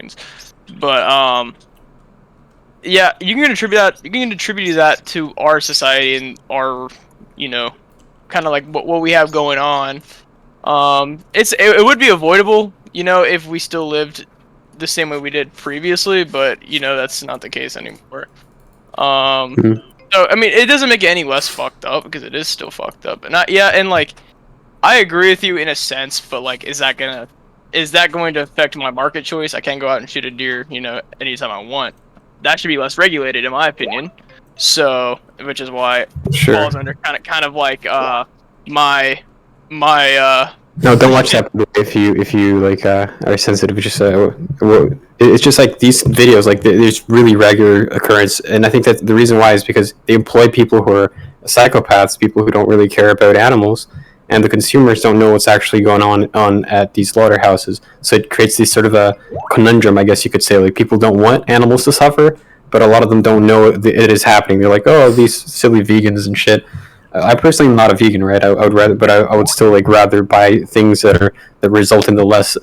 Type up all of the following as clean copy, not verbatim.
means. But yeah, you can attribute that. You can attribute that to our society and our, kind of like what we have going on. It would be avoidable, if we still lived the same way we did previously, but that's not the case anymore. Mhm. So I mean, it doesn't make it any less fucked up because it is still fucked up. And like I agree with you in a sense, but like, is that going to affect my market choice? I can't go out and shoot a deer, anytime I want. That should be less regulated, in my opinion. So, which is why it Sure. falls under kind of like my my No, don't watch that if you like are sensitive. Just it's just like these videos, like there's really regular occurrence, and I think that the reason why is because they employ people who are psychopaths, people who don't really care about animals, and the consumers don't know what's actually going on at these slaughterhouses. So it creates this sort of a conundrum, I guess you could say. Like people don't want animals to suffer, but a lot of them don't know it is happening. They're like, oh, these silly vegans and shit. I personally am not a vegan, right? I would rather, but I would still like rather buy things that result in the less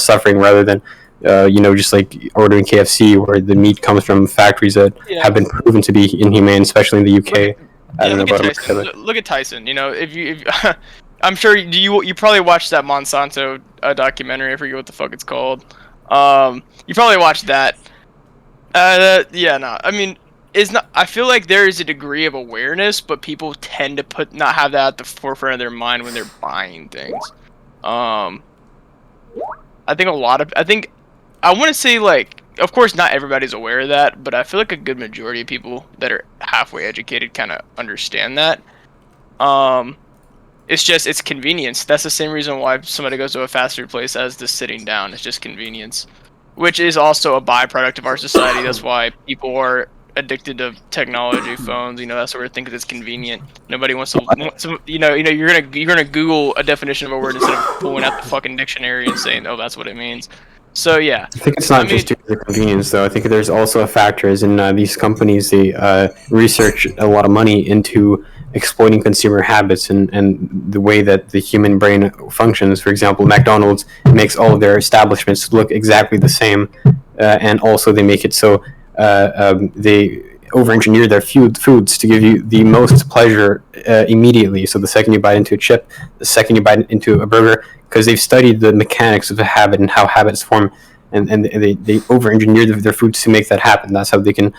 suffering rather than, just like ordering KFC where the meat comes from factories that have been proven to be inhumane, especially in the UK. I don't know about Tyson. Look at Tyson. If I'm sure you probably watched that Monsanto documentary. I forget what the fuck it's called. You probably watched that. Yeah, no. I mean, it's not. I feel like there is a degree of awareness, but people tend to not have that at the forefront of their mind when they're buying things. I think I want to say, like, of course, not everybody's aware of that, but I feel like a good majority of people that are halfway educated kind of understand that. It's convenience. That's the same reason why somebody goes to a fast food place as the sitting down. It's just convenience, which is also a byproduct of our society. That's why people are addicted to technology, phones, that sort of thing, because it's convenient. Nobody wants to, you're gonna Google a definition of a word instead of pulling out the fucking dictionary and saying, oh, that's what it means. So yeah, I think it's not just due to the convenience, though. I think there's also a factor, as in these companies, they research a lot of money into exploiting consumer habits and the way that the human brain functions. For example, McDonald's makes all of their establishments look exactly the same, and also they make it so they over-engineer their foods to give you the most pleasure immediately. So the second you bite into a chip, the second you bite into a burger, because they've studied the mechanics of the habit and how habits form, and they over-engineer their foods to make that happen. That's how they can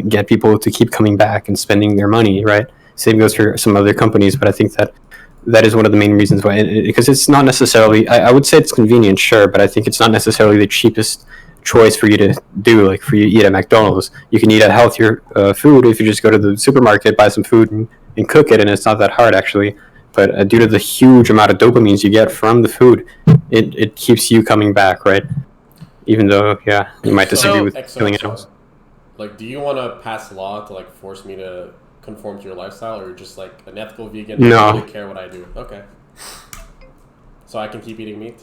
get people to keep coming back and spending their money, right? Same goes for some other companies, but I think that is one of the main reasons why, because it's not necessarily, I would say it's convenient, sure, but I think it's not necessarily the cheapest choice for you to do. Like for you to eat at McDonald's, you can eat a healthier food if you just go to the supermarket, buy some food, and cook it, and it's not that hard actually. But due to the huge amount of dopamines you get from the food, it keeps you coming back, right? Even though, yeah, you might disagree with killing animals. Like, do you want to pass a law to like force me to conform to your lifestyle, or you're just like an ethical vegan? No. I don't really care what I do. Okay. So I can keep eating meat?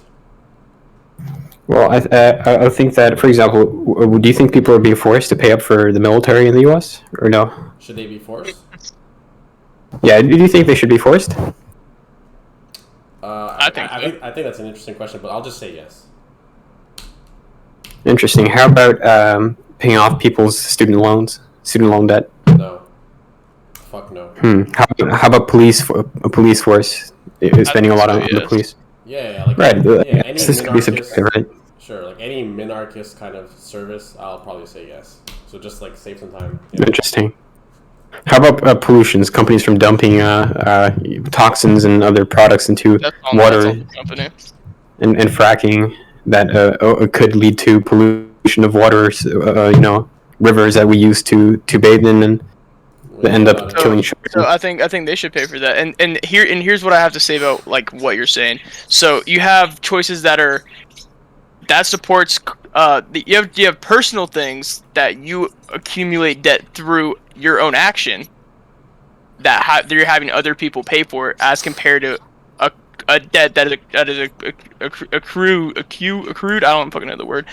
Well, I think that, for example, do you think people are being forced to pay up for the military in the U.S. or no? Should they be forced? Yeah, do you think they should be forced? I think that's an interesting question, but I'll just say yes. Interesting. How about paying off people's student loan debt? No. Fuck no. How about a police force spending a lot on the police? Yeah, like right. Any this could be subjective, right? Sure, like any minarchist kind of service, I'll probably say yes. So just like save some time. Yeah. Interesting. How about pollutions? Companies from dumping toxins and other products into water and fracking that could lead to pollution of waters, rivers that we use to bathe in and end up killing children. So I think they should pay for that. And here's what I have to say about like what you're saying. So you have choices that supports you have personal things that you accumulate debt through your own action that you're having other people pay for, as compared to a debt that is accrued. I don't fucking know the word.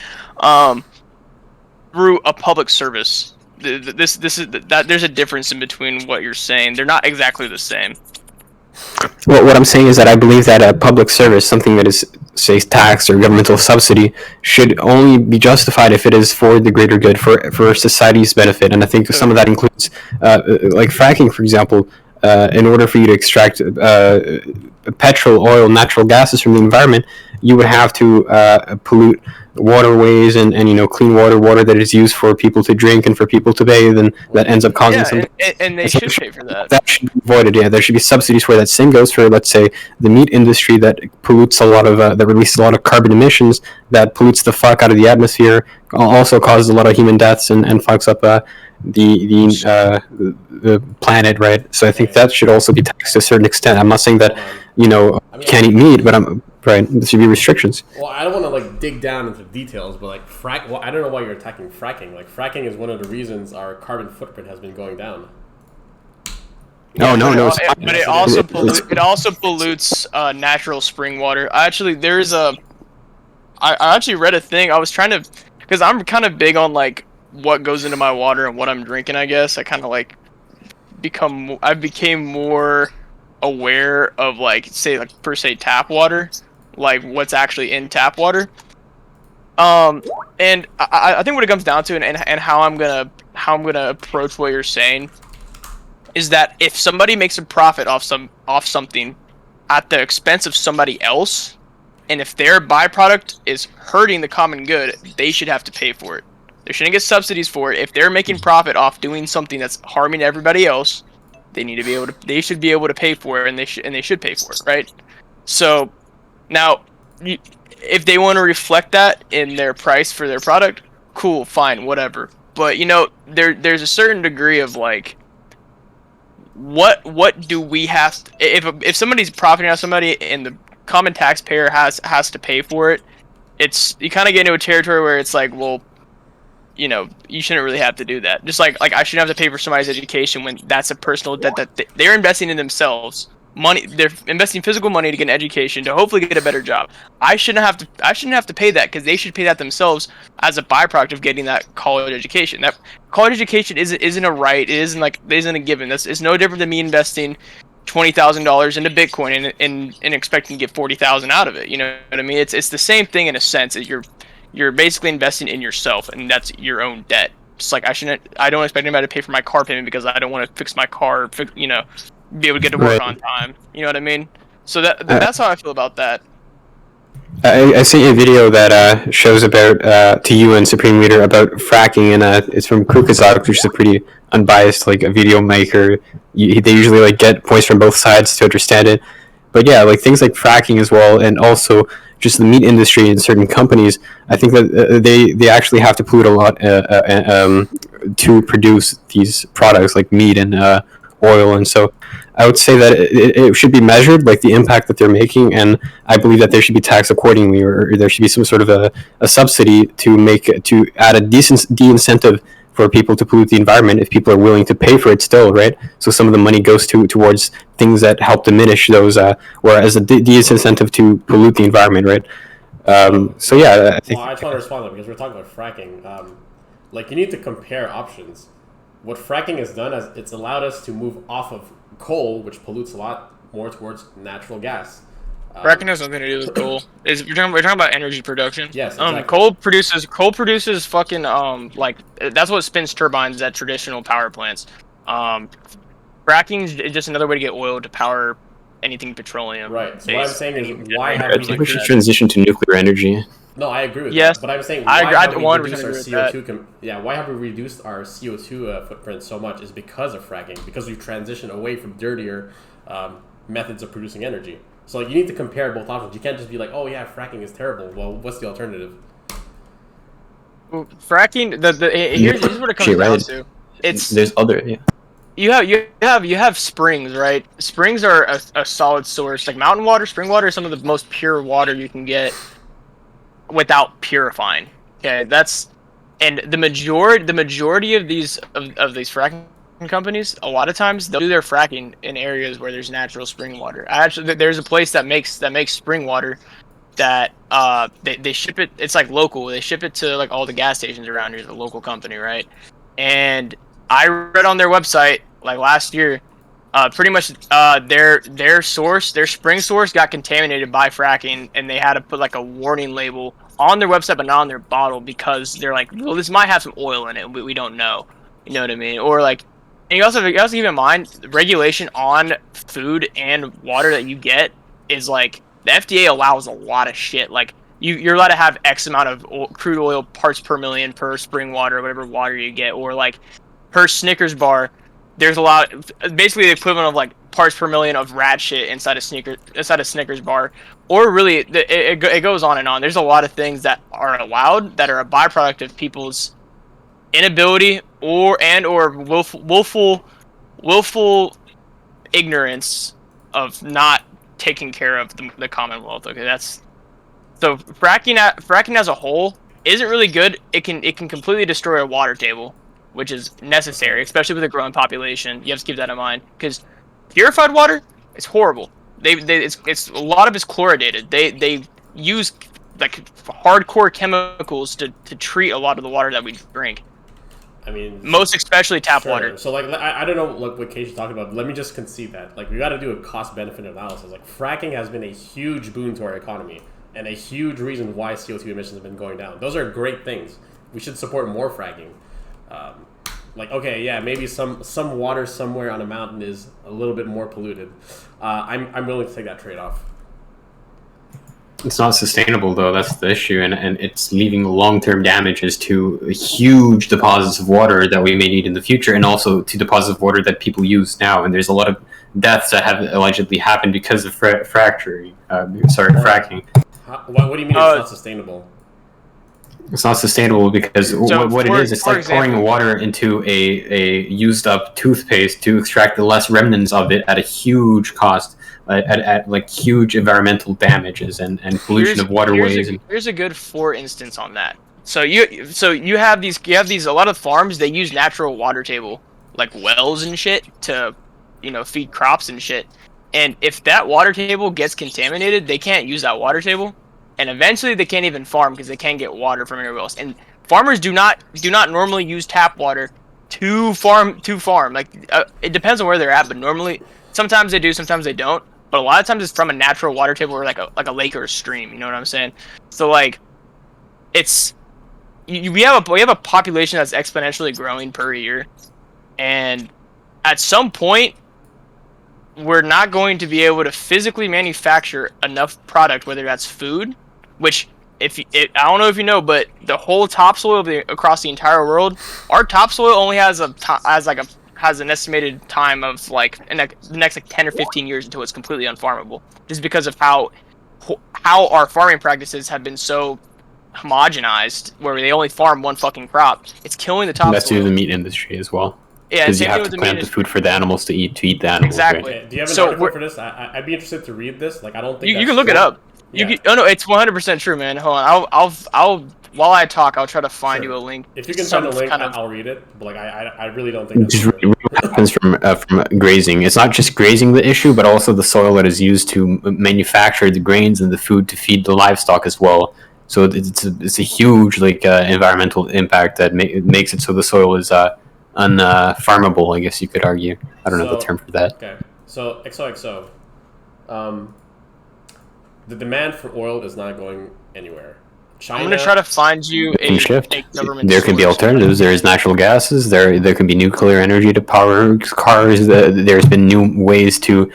Through a public service. There's a difference in between what you're saying. They're not exactly the same. Well, what I'm saying is that I believe that a public service, something that is, say, tax or governmental subsidy, should only be justified if it is for the greater good, for society's benefit. And I think some of that includes, like fracking, for example. In order for you to extract petrol, oil, natural gases from the environment, you would have to pollute waterways and clean water that is used for people to drink and for people to bathe, and that ends up causing some. And they should pay for that. That should be avoided. Yeah, there should be subsidies for that. Same goes for, let's say, the meat industry that pollutes a lot of that releases a lot of carbon emissions, that pollutes the fuck out of the atmosphere, also causes a lot of human deaths and fucks up the planet, right? So I think that should also be taxed to a certain extent. I'm not saying that can't eat meat, but I'm right. There should be restrictions. Well, I don't want to like dig down into details, but like Well, I don't know why you're attacking fracking. Like fracking is one of the reasons our carbon footprint has been going down. No. But it also pollutes natural spring water. I actually read a thing. I was trying to, because I'm kind of big on like what goes into my water and what I'm drinking. I guess I kind of like became more aware of like per se tap water, like what's actually in tap water. And I think what it comes down to and how I'm gonna approach what you're saying is that if somebody makes a profit off something at the expense of somebody else, and if their byproduct is hurting the common good, they should have to pay for it. They shouldn't get subsidies for it. If they're making profit off doing something that's harming everybody else, they should be able to pay for it, and they should pay for it, right? So now, if they want to reflect that in their price for their product, cool, fine, whatever. But there's a certain degree of like, what do we have to, if somebody's profiting on somebody and the common taxpayer has to pay for it, you kind of get into a territory where it's like, well, you shouldn't really have to do that. Just like I shouldn't have to pay for somebody's education when that's a personal debt that they're investing in themselves. Money, they're investing physical money to get an education to hopefully get a better job. I shouldn't have to pay that, because they should pay that themselves as a byproduct of getting that college education. That college education isn't a right. It isn't a given. It's no different than me investing $20,000 into Bitcoin and expecting to get 40,000 out of it. You know what I mean? It's the same thing in a sense. You're basically investing in yourself, and that's your own debt. It's like I don't expect anybody to pay for my car payment because I don't want to fix my car, be able to get to work on time. You know what I mean? So that's how I feel about that. I sent you a video that shows about to you and Supreme Leader about fracking, and it's from Kukazak, which is a pretty unbiased like a video maker. They usually like get points from both sides to understand it. But yeah, like things like fracking as well, and also just the meat industry and certain companies, I think that they actually have to pollute a lot to produce these products like meat and oil. And so I would say that it should be measured, like the impact that they're making, and I believe that they should be taxed accordingly, or there should be some sort of a subsidy to add a de-incentive for people to pollute the environment if people are willing to pay for it still, right? So some of the money goes towards things that help diminish those, whereas a disincentive to pollute the environment, right? So yeah, I think. Well, I just want to respond to that because we're talking about fracking. Like you need to compare options. What fracking has done is it's allowed us to move off of coal, which pollutes a lot, more towards natural gas. Fracking has nothing to do with coal. We're talking about energy production. Yes, exactly. Coal produces fucking like that's what spins turbines at traditional power plants. Fracking is just another way to get oil to power anything petroleum. Right. So what I'm saying is, why have I think we should transition to nuclear energy. No, I agree with yes, that. But I'm saying, why have we reduced our CO2? Why have we reduced our CO2 footprint so much? Is because of fracking. Because we've transitioned away from dirtier methods of producing energy. So like, you need to compare both options. You can't just be like, oh yeah, fracking is terrible. Well, what's the alternative? Fracking. Here's what it comes down to. There's other. Yeah. You have springs, right? Springs are a solid source. Like mountain water, spring water is some of the most pure water you can get without purifying. Okay, and the majority of these fracking companies, a lot of times they'll do their fracking in areas where there's natural spring water. Actually, there's a place that makes spring water that they ship it. It's like local. They ship it to like all the gas stations around here. The local company, right? And I read on their website like last year Pretty much, their spring source got contaminated by fracking, and they had to put like a warning label on their website, but not on their bottle, because they're like, well, this might have some oil in it. We don't know. You know what I mean? Or like, and you also keep in mind regulation on food and water that you get is like the FDA allows a lot of shit. Like you're allowed to have X amount of crude oil parts per million per spring water, or whatever water you get, or like per Snickers bar. There's a lot, basically the equivalent of like parts per million of rat shit inside a Snickers bar, or really it goes on and on. There's a lot of things that are allowed that are a byproduct of people's inability or willful ignorance of not taking care of the Commonwealth. Okay, that's so fracking as a whole isn't really good. It can completely destroy a water table, which is necessary, especially with a growing population. You have to keep that in mind, because purified water is horrible. It's a lot of it's chloridated. They use like hardcore chemicals to treat a lot of the water that we drink. I mean, most especially tap water. So like, I don't know what Casey's talking about, but let me just concede that like we got to do a cost benefit analysis. Like fracking has been a huge boon to our economy and a huge reason why CO2 emissions have been going down. Those are great things. We should support more fracking. Like, okay, yeah, maybe some water somewhere on a mountain is a little bit more polluted. I'm willing to take that trade-off. It's not sustainable, though. That's the issue, and it's leaving long-term damages to huge deposits of water that we may need in the future, and also to deposits of water that people use now. And there's a lot of deaths that have allegedly happened because of fracking. What do you mean it's not sustainable? It's not sustainable because what it is, it's like pouring water into a used up toothpaste to extract the less remnants of it at a huge cost, at like huge environmental damages and pollution of waterways. Here's a good for instance on that. So you have these a lot of farms, they use natural water table like wells and shit to feed crops and shit. And if that water table gets contaminated, they can't use that water table. And eventually they can't even farm because they can't get water from anywhere else. And farmers do not normally use tap water to farm. Like it depends on where they're at, but normally sometimes they do, sometimes they don't. But a lot of times it's from a natural water table or like a lake or a stream. You know what I'm saying? So like, it's we have a population that's exponentially growing per year, and at some point, we're not going to be able to physically manufacture enough product, whether that's food, which I don't know if you know, but the whole topsoil across the entire world, our topsoil only has an estimated time of like in the next like 10 or 15 years until it's completely unfarmable, just because of how our farming practices have been so homogenized, where they only farm one fucking crop. It's killing the topsoil. That's due to the meat industry as well. Yeah, because you have to plant the food for the animals to eat the animals. Exactly. Right? Okay, do you have an article for this? I'd be interested to read this. Like, I don't think you can look it up. Yeah. No, it's 100% true, man. Hold on, I'll while I talk, I'll try to find you a link. If you can find a link, I'll read it. But like, I really don't think that's true. What happens from grazing? It's not just grazing the issue, but also the soil that is used to manufacture the grains and the food to feed the livestock as well. So it's a huge environmental impact that makes it so the soil is unfarmable, I guess you could argue. I don't know the term for that. Okay, so XOXO, the demand for oil is not going anywhere. China, I'm gonna try to find you a government. There can be alternatives. There is natural gases. There can be nuclear energy to power cars. There's been new ways to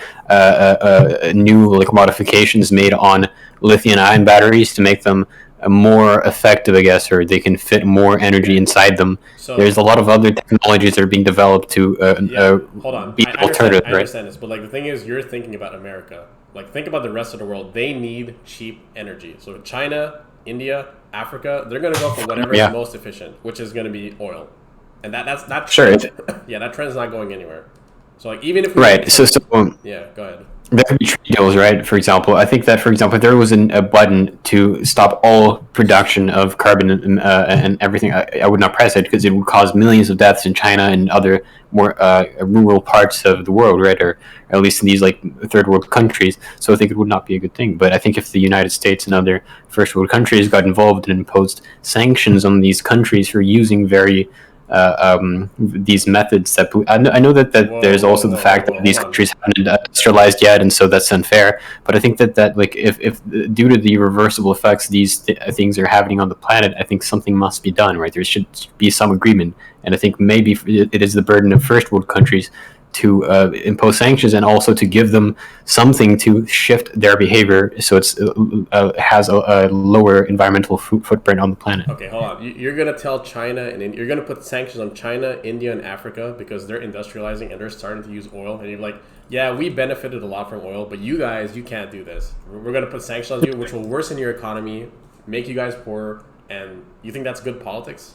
new modifications made on lithium-ion batteries to make them more effective, I guess, or they can fit more energy inside them. So, there's a lot of other technologies that are being developed to hold on. be alternative. I understand this, but the thing is, you're thinking about America. Think about the rest of the world. They need cheap energy. So China, India, Africa, they're going to go for whatever is most efficient, which is going to be oil. And that's sure. Yeah, that trend's not going anywhere. So even if yeah, go ahead. There could be trade deals, right? For example, I think that, if there was a button to stop all production of carbon and everything, I would not press it because it would cause millions of deaths in China and other more rural parts of the world, right? Or at least in these third world countries. So I think it would not be a good thing. But I think if the United States and other first world countries got involved and imposed sanctions on these countries for using very these methods that I know that there's also the fact that these countries haven't industrialized yet, and so that's unfair. But I think that like if due to the irreversible effects these things are having on the planet, I think something must be done, right? There should be some agreement, and I think maybe it is the burden of first world countries to impose sanctions and also to give them something to shift their behavior so it's has a lower environmental footprint on the planet. Okay, hold on. You're gonna tell China and you're gonna put sanctions on China, India, and Africa because they're industrializing and they're starting to use oil, and you're like, yeah, we benefited a lot from oil, but you guys, you can't do this. We're gonna put sanctions on you, which will worsen your economy, make you guys poor, and you think that's good politics?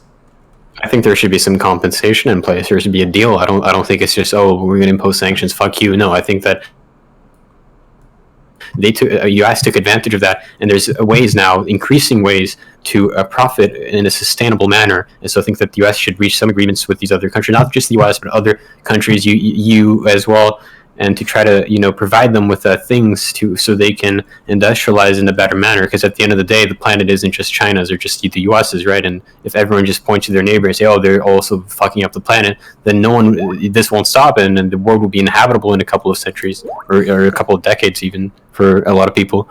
I think there should be some compensation in place. There should be a deal. I don't think it's just, oh, we're going to impose sanctions. Fuck you. No, I think that U.S. took advantage of that, and there's ways now, increasing ways to profit in a sustainable manner. And so I think that the U.S. should reach some agreements with these other countries, not just the U.S. but other countries, you as well, and to try to provide them with things so they can industrialize in a better manner. Because at the end of the day, the planet isn't just China's or just the U.S.'s, right? And if everyone just points to their neighbor and say, oh, they're also fucking up the planet, then this won't stop, and the world will be inhabitable in a couple of centuries or a couple of decades even for a lot of people.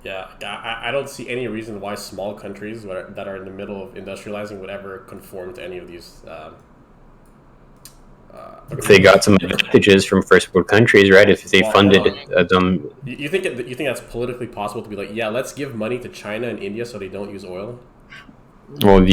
Yeah, I don't see any reason why small countries that are in the middle of industrializing would ever conform to any of these. If they got some advantages from first world countries, right? If they funded them, you think that's politically possible to be like, yeah, let's give money to China and India so they don't use oil? Well,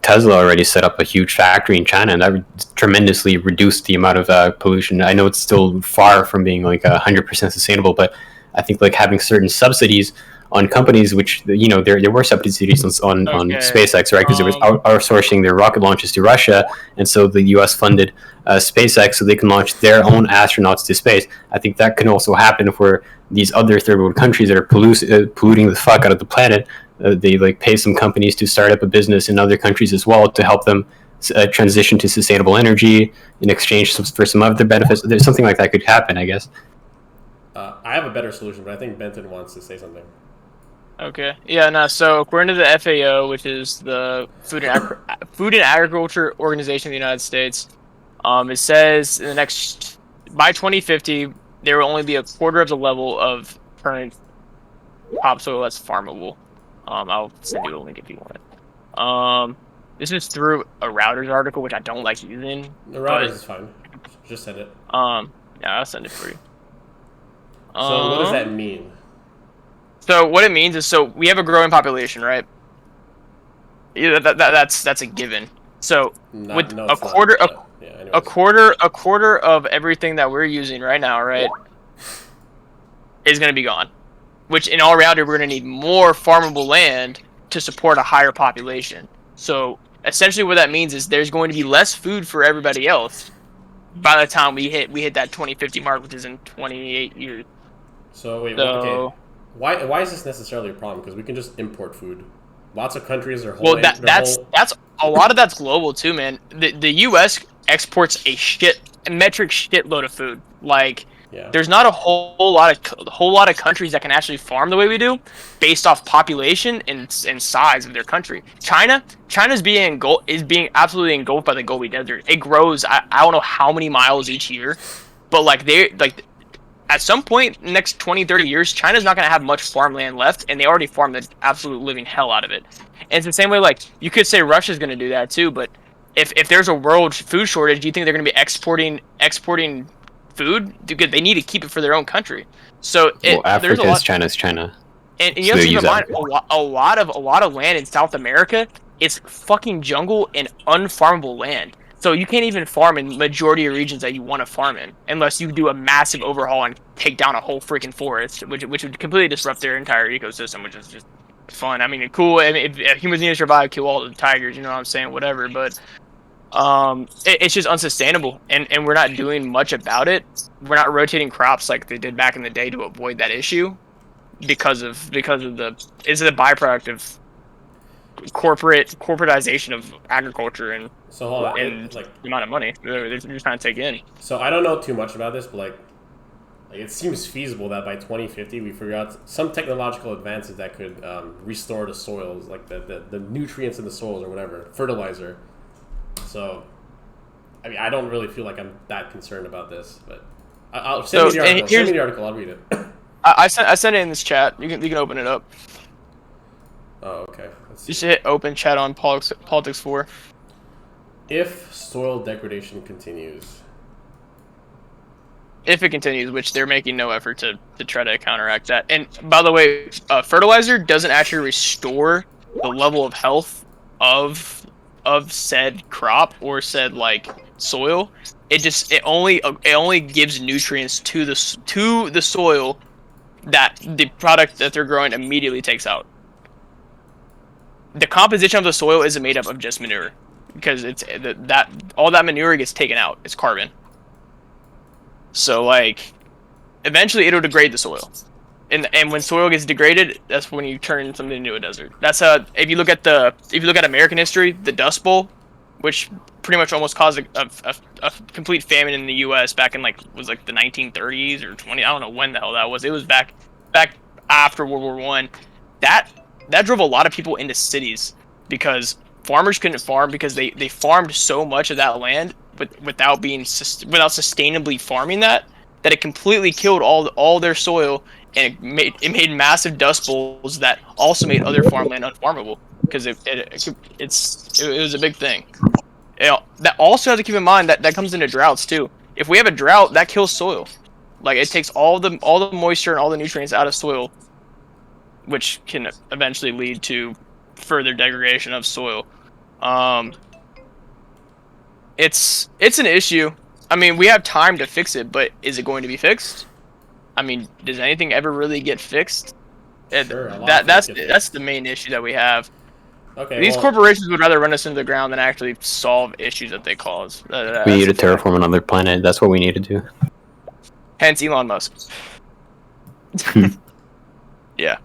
Tesla already set up a huge factory in China, and that tremendously reduced the amount of pollution. I know it's still far from being like 100% sustainable, but I think like having certain subsidies on companies, which there were subsidies on SpaceX, right? Because it was outsourcing their rocket launches to Russia, and so the U.S. funded SpaceX so they can launch their own astronauts to space. I think that can also happen for these other third world countries that are polluting the fuck out of the planet. They like pay some companies to start up a business in other countries as well to help them transition to sustainable energy in exchange for some other benefits. There's something like that could happen, I guess. I have a better solution, but I think Benton wants to say something. Okay. Yeah, no, so according to the FAO, which is the Food and Agriculture Organization of the United States, it says by 2050, there will only be a quarter of the level of current topsoil that's farmable. I'll send you a link if you want it. This is through a Routers article, which I don't like using. The Routers is fine. Just send it. Yeah, I'll send it for you. So what does that mean? So what it means is, so we have a growing population, right? Yeah, that's a given. So with a quarter of everything that we're using right now, right, is going to be gone. Which in all reality, we're going to need more farmable land to support a higher population. So essentially, what that means is there's going to be less food for everybody else by the time we hit that 2050 mark, which is in 28 years. So wait, okay. Why is this necessarily a problem? Because we can just import food. Lots of countries are holding. Well, that's a lot of that's global too, man. The U.S. exports a metric shitload of food. Like, there's not a whole lot of countries that can actually farm the way we do, based off population and size of their country. China's being absolutely engulfed by the Gobi Desert. It grows I don't know how many miles each year, but at some point in the next 20, 30 years, China's not going to have much farmland left, and they already farm the absolute living hell out of it. And it's the same way, like, you could say Russia's going to do that too, but if there's a world food shortage, do you think they're going to be exporting food? Because they need to keep it for their own country. So Africa is China's China. And you have to keep in mind, a lot of land in South America is fucking jungle and unfarmable land. So you can't even farm in majority of regions that you want to farm in, unless you do a massive overhaul and take down a whole freaking forest, which would completely disrupt their entire ecosystem, which is just fun. I mean, cool. I mean, if humans need to survive, kill all the tigers, you know what I'm saying? Whatever. But it's just unsustainable, and we're not doing much about it. We're not rotating crops like they did back in the day to avoid that issue, because of the byproduct of corporatization of agriculture and the amount of money they're just trying to take in. So I don't know too much about this, but like, Like, it seems feasible that by 2050 we figure out some technological advances that could restore the soils, like the nutrients in the soils or whatever, fertilizer. So, I mean, I don't really feel like I'm that concerned about this, but I'll send me the article. Send me the article. I'll read it. I sent it in this chat. You can open it up. Oh, okay. Let's see. Just hit open chat on Politics 4. If soil degradation continues. If it continues, which they're making no effort to try to counteract that. And by the way, fertilizer doesn't actually restore the level of health of said crop or said like soil. It only gives nutrients to the soil that the product that they're growing immediately takes out. The composition of the soil isn't made up of just manure, because it's that all that manure gets taken out. It's carbon. So like, eventually it'll degrade the soil, and when soil gets degraded, that's when you turn something into a desert. That's if you look at American history, the Dust Bowl, which pretty much almost caused a complete famine in the U.S. back in the 1930s or 20. I don't know when the hell that was. It was back after World War I. That drove a lot of people into cities because farmers couldn't farm because they farmed so much of that land without sustainably farming that it completely killed all their soil, and it made massive dust bowls that also made other farmland unfarmable because it was a big thing. That also have to keep in mind that comes into droughts too. If we have a drought, that kills soil. Like, it takes all the moisture and all the nutrients out of soil, which can eventually lead to further degradation of soil. It's an issue. I mean, we have time to fix it, but is it going to be fixed? I mean, does anything ever really get fixed? Sure, that's the main issue that we have. Okay, These corporations would rather run us into the ground than actually solve issues that they cause. We need to terraform another planet. That's what we need to do. Hence Elon Musk. Yeah.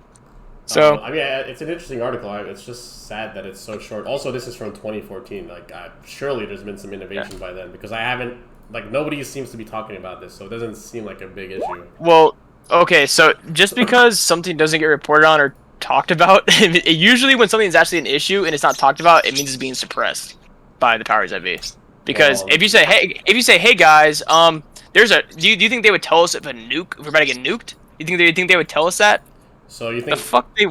So I mean, it's an interesting article. It's just sad that it's so short. Also, this is from 2014. Like, surely there's been some innovation by then, because nobody seems to be talking about this, so it doesn't seem like a big issue. Well, okay, so just because something doesn't get reported on or talked about, usually when something's actually an issue and it's not talked about, it means it's being suppressed by the powers that be. Because if you say, hey guys, do you think they would tell us if we're about to get nuked? You think they would tell us that? So you think the fuck they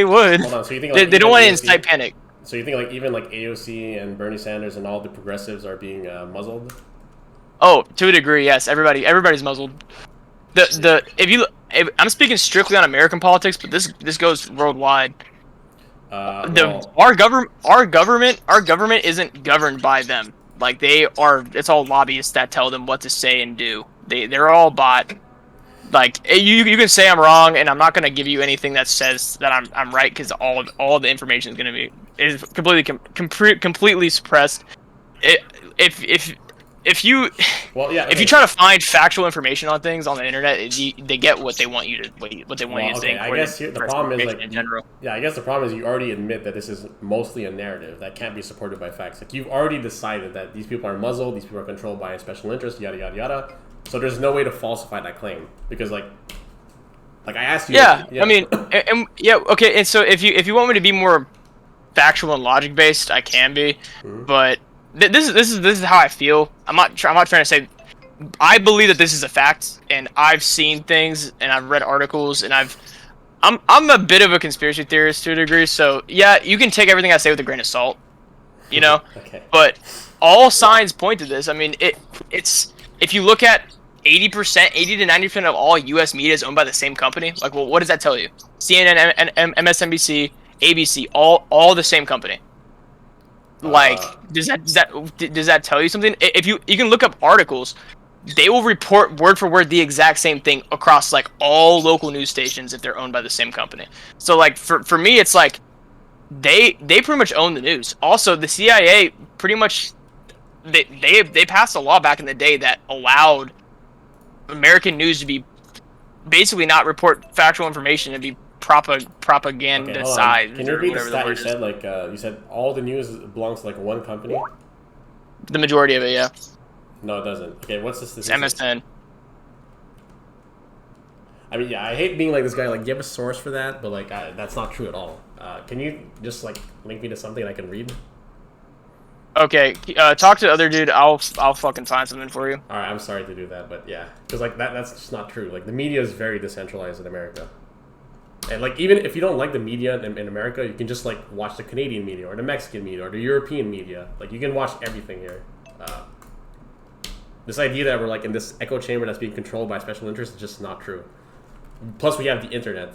would? Hold on. So you think they don't want to incite panic. So you think even AOC and Bernie Sanders and all the progressives are being muzzled? Oh, to a degree, yes. Everybody's muzzled. I'm speaking strictly on American politics, but this goes worldwide. Our government isn't governed by them. Like, it's all lobbyists that tell them what to say and do. They're all bought. Like, you can say I'm wrong, and I'm not gonna give you anything that says that I'm right, because all the information is completely suppressed. If you try to find factual information on things on the internet, they get what they want you to think. I guess the problem is in general. Yeah, I guess the problem is you already admit that this is mostly a narrative that can't be supported by facts. Like, you've already decided that these people are muzzled, these people are controlled by a special interest, yada yada yada. So there's no way to falsify that claim, because like I asked you. Yeah. I mean, okay. And so if you want me to be more factual and logic based, I can be, but this is how I feel. I'm not trying to say. I believe that this is a fact, and I've seen things, and I've read articles, and I'm a bit of a conspiracy theorist to a degree. So yeah, you can take everything I say with a grain of salt, you know. Okay. But all signs point to this. I mean, it's if you look at 80 to 90% of all U.S. media is owned by the same company. Like, well, what does that tell you? CNN, MSNBC, ABC, all the same company. Like, does that tell you something? If you can look up articles, they will report word for word the exact same thing across like all local news stations if they're owned by the same company. So like for me, it's like they pretty much own the news. Also, the CIA pretty much they passed a law back in the day that allowed American news to be basically not report factual information and be propagandized. Can you repeat the stat you said? Like, you said all the news belongs to like one company. The majority of it, yeah. No, it doesn't. Okay, what's the It's statistic? MSN. I mean, yeah, I hate being like this guy. Like, do you have a source for that? But like, that's not true at all. Can you just like link me to something I can read? Okay, talk to the other dude. I'll fucking find something for you. All right, I'm sorry to do that, but yeah, because like that's just not true. Like the media is very decentralized in America, and like even if you don't like the media in America, you can just like watch the Canadian media or the Mexican media or the European media. Like you can watch everything here. This idea that we're like in this echo chamber that's being controlled by special interests is just not true. Plus, we have the internet.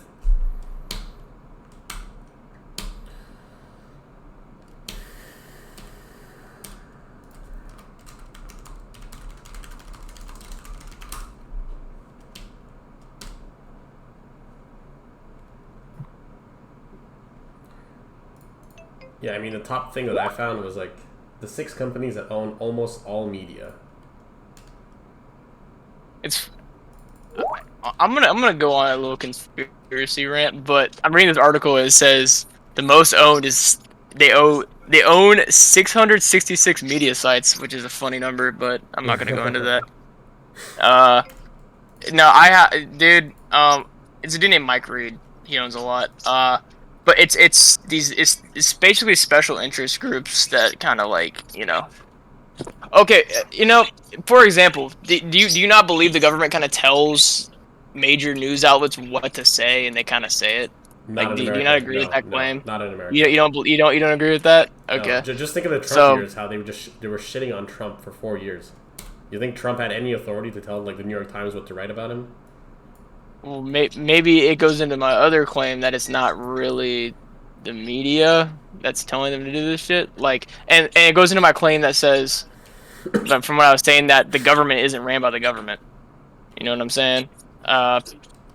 Yeah, I mean, the top thing that I found was like the 6 companies that own almost all media. It's. I'm gonna go on a little conspiracy rant, but I'm reading this article. And it says the most owned is they own 666 media sites, which is a funny number, but I'm not gonna go into that. No, dude. It's a dude named Mike Reed. He owns a lot. But it's basically special interest groups that kind of like, you know. Okay, for example, do you not believe the government kind of tells major news outlets what to say and they kind of say it? Not Like, in do America. you not agree with that No, claim? not in America. You don't agree with that? Okay. No, just think of the Trump years, how they were shitting on Trump for 4 years. You think Trump had any authority to tell like the New York Times what to write about him? Well, maybe it goes into my other claim that it's not really the media that's telling them to do this shit. Like, and it goes into my claim that says, from what I was saying, that the government isn't ran by the government. You know what I'm saying?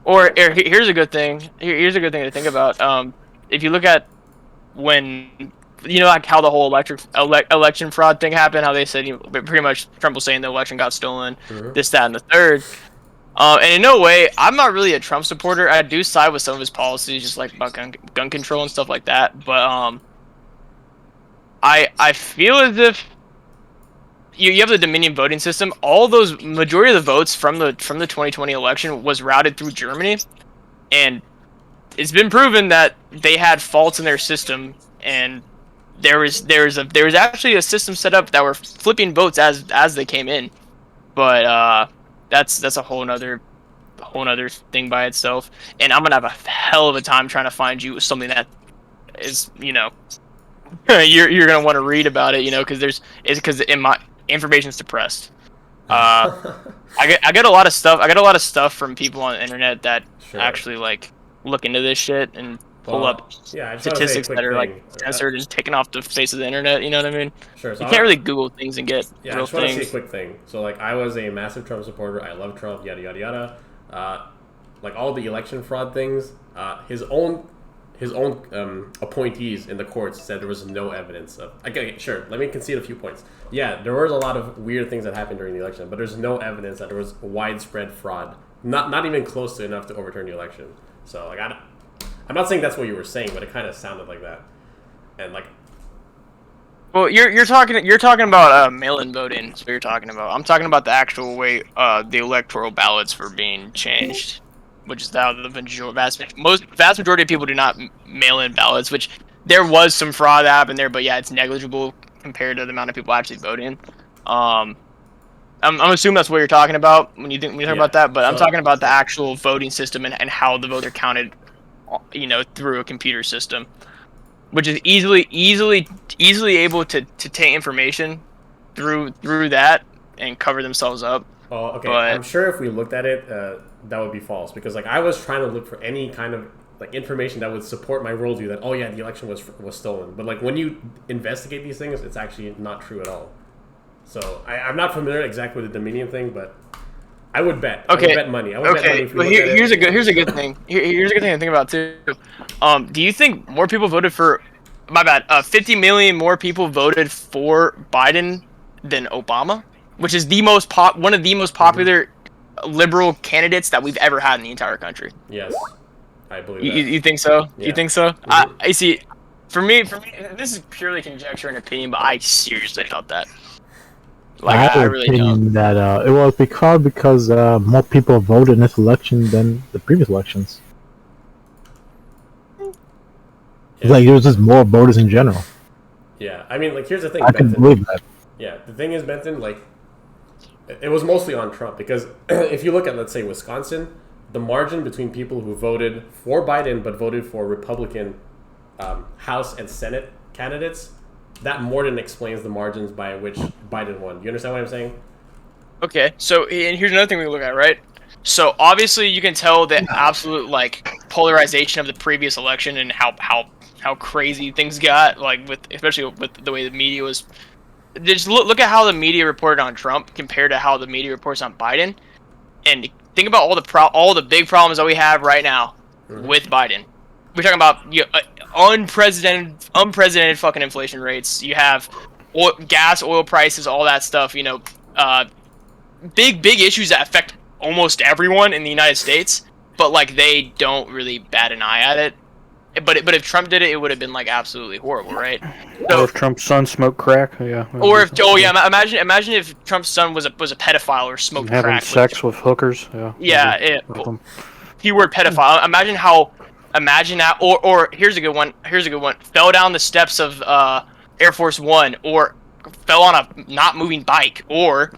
Here's a good thing. Here's a good thing to think about. If you look at when, like how the whole election fraud thing happened, how they said, pretty much Trump was saying the election got stolen, this, that, and the third. And in no way, I'm not really a Trump supporter. I do side with some of his policies, just like about gun control and stuff like that. But I feel as if you have the Dominion voting system. All those majority of the votes from the 2020 election was routed through Germany, and it's been proven that they had faults in their system, and there was actually a system set up that were flipping votes as they came in, but that's a whole nother thing by itself, and I'm gonna have a hell of a time trying to find you something that is, you're gonna want to read about it, because in my information's suppressed. I get a lot of stuff. I get a lot of stuff from people on the internet that actually like look into this shit and pull up statistics that are like censored and taken off the face of the internet. You know what I mean? Sure. So you can't really Google things and get real I just want to things. say a quick thing. So like, I was a massive Trump supporter. I love Trump. Yada yada yada. Like all the election fraud things. His own appointees in the courts said there was no evidence of. Okay, sure. Let me concede a few points. Yeah, there was a lot of weird things that happened during the election, but there's no evidence that there was widespread fraud. Not even close to enough to overturn the election. So like, I'm not saying that's what you were saying, but it kind of sounded like that. And like, well, you're talking about mail-in voting. That's what you're talking about. I'm talking about the actual way the electoral ballots were being changed, which is how the vast majority of people do not mail in ballots. Which there was some fraud that happened there, but yeah, it's negligible compared to the amount of people actually voting. I'm assuming that's what you're talking about when you talk about that. But I'm talking about the actual voting system and how the votes are counted, through a computer system, which is easily able to take information through that and cover themselves up. Oh, okay. But I'm sure if we looked at it, that would be false, because like I was trying to look for any kind of like information that would support my worldview that the election was stolen. But like when you investigate these things, it's actually not true at all. So I'm not familiar exactly with the Dominion thing, but I would bet. Okay. I would bet money. But here's a good thing. Here's a good thing to think about too. Do you think more people voted for? My bad. 50 million more people voted for Biden than Obama, which is one of the most popular liberal candidates that we've ever had in the entire country. Yes, I believe that. You think so? Yeah. You think so? Mm-hmm. I see. For me, this is purely conjecture and opinion, but I seriously felt that. Like, I have I an really don't. opinion that it was because more people voted in this election than the previous elections. It's like there was just more voters in general. Yeah, I mean, like, here's the thing, I can Benton. believe that. Yeah, the thing is, Benton, like, it was mostly on Trump because if you look at, let's say, Wisconsin, the margin between people who voted for Biden but voted for Republican House and Senate candidates, that more than explains the margins by which Biden won. You understand what I'm saying? Okay, so and here's another thing we can look at, right? So obviously you can tell the absolute like polarization of the previous election and how crazy things got, like with especially with the way the media was. Just look at how the media reported on Trump compared to how the media reports on Biden, and think about all the big problems that we have right now with Biden. We're talking about unprecedented fucking inflation rates. You have oil prices, all that stuff. Big issues that affect almost everyone in the United States, but like they don't really bat an eye at it. But if Trump did it, it would have been like absolutely horrible, right? So, Or if Trump's son smoked crack, yeah. or if imagine if Trump's son was a pedophile or smoked having crack. sex with hookers, yeah. Keyword pedophile. Imagine that. Or here's a good one. Fell down the steps of Air Force One, or fell on a not moving bike, or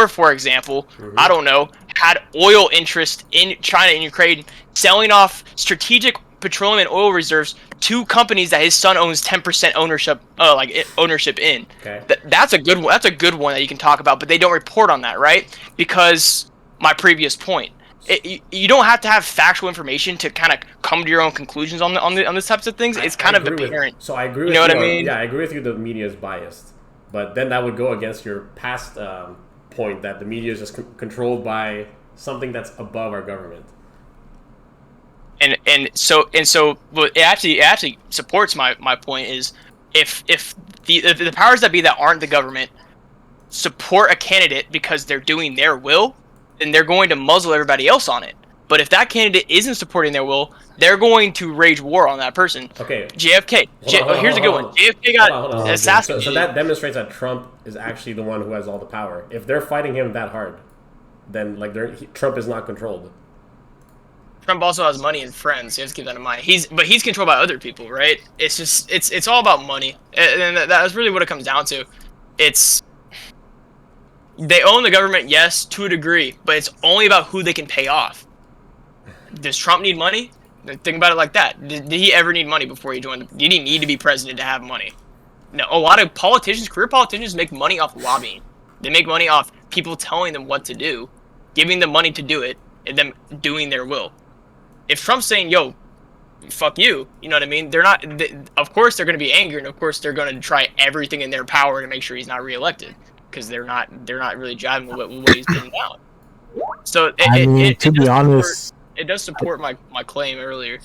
for example, I don't know, had oil interest in China and Ukraine, selling off strategic petroleum and oil reserves to companies that his son owns 10% ownership in. Okay. That's a good one. That's a good one that you can talk about, but they don't report on that, right? Because my previous point, you don't have to have factual information to kind of come to your own conclusions on these types of things. It's kind of apparent. So I agree. You know what I mean? Yeah, I agree with you. The media is biased, but then that would go against your past point that the media is just controlled by something that's above our government. And so it actually supports my point is if the powers that be that aren't the government support a candidate because they're doing their will, then they're going to muzzle everybody else on it. But if that candidate isn't supporting their will, they're going to rage war on that person. Okay. JFK. Here's a good one. JFK got assassinated. So that demonstrates that Trump is actually the one who has all the power. If they're fighting him that hard, then Trump is not controlled. Trump also has money and friends. You have to keep that in mind. He's controlled by other people, right? It's just it's all about money, and that's really what it comes down to. They own the government, yes, to a degree, but it's only about who they can pay off. Does Trump need money? Think about it like that. Did he ever need money before he joined? Did he need to be president to have money? No. A lot of career politicians make money off lobbying. They make money off people telling them what to do, giving them money to do it, and them doing their will. If Trump's saying, yo, fuck you, you know what I mean? Of course they're going to be angry, and of course they're going to try everything in their power to make sure he's not reelected, because they're not really jiving with what he's putting down. So to be honest, it does support my claim earlier.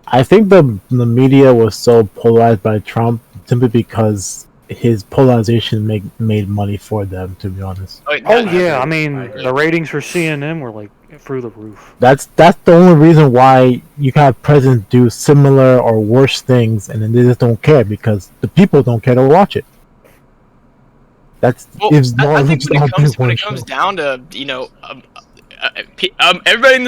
I think the media was so polarized by Trump simply because his polarization made money for them, to be honest. I mean, the ratings for CNN were like through the roof. That's the only reason why you can have presidents do similar or worse things, and then they just don't care because the people don't care to watch it. I think when it comes down to everybody in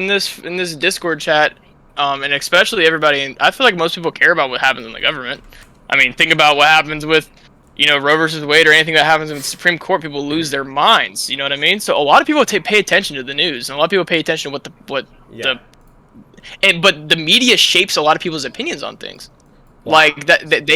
this Discord chat, and especially everybody, I feel like most people care about what happens in the government. I mean, think about what happens with, Roe versus Wade or anything that happens in the Supreme Court. People lose their minds. You know what I mean? So a lot of people pay attention to the news, and a lot of people pay attention to but the media shapes a lot of people's opinions on things. Wow. Like that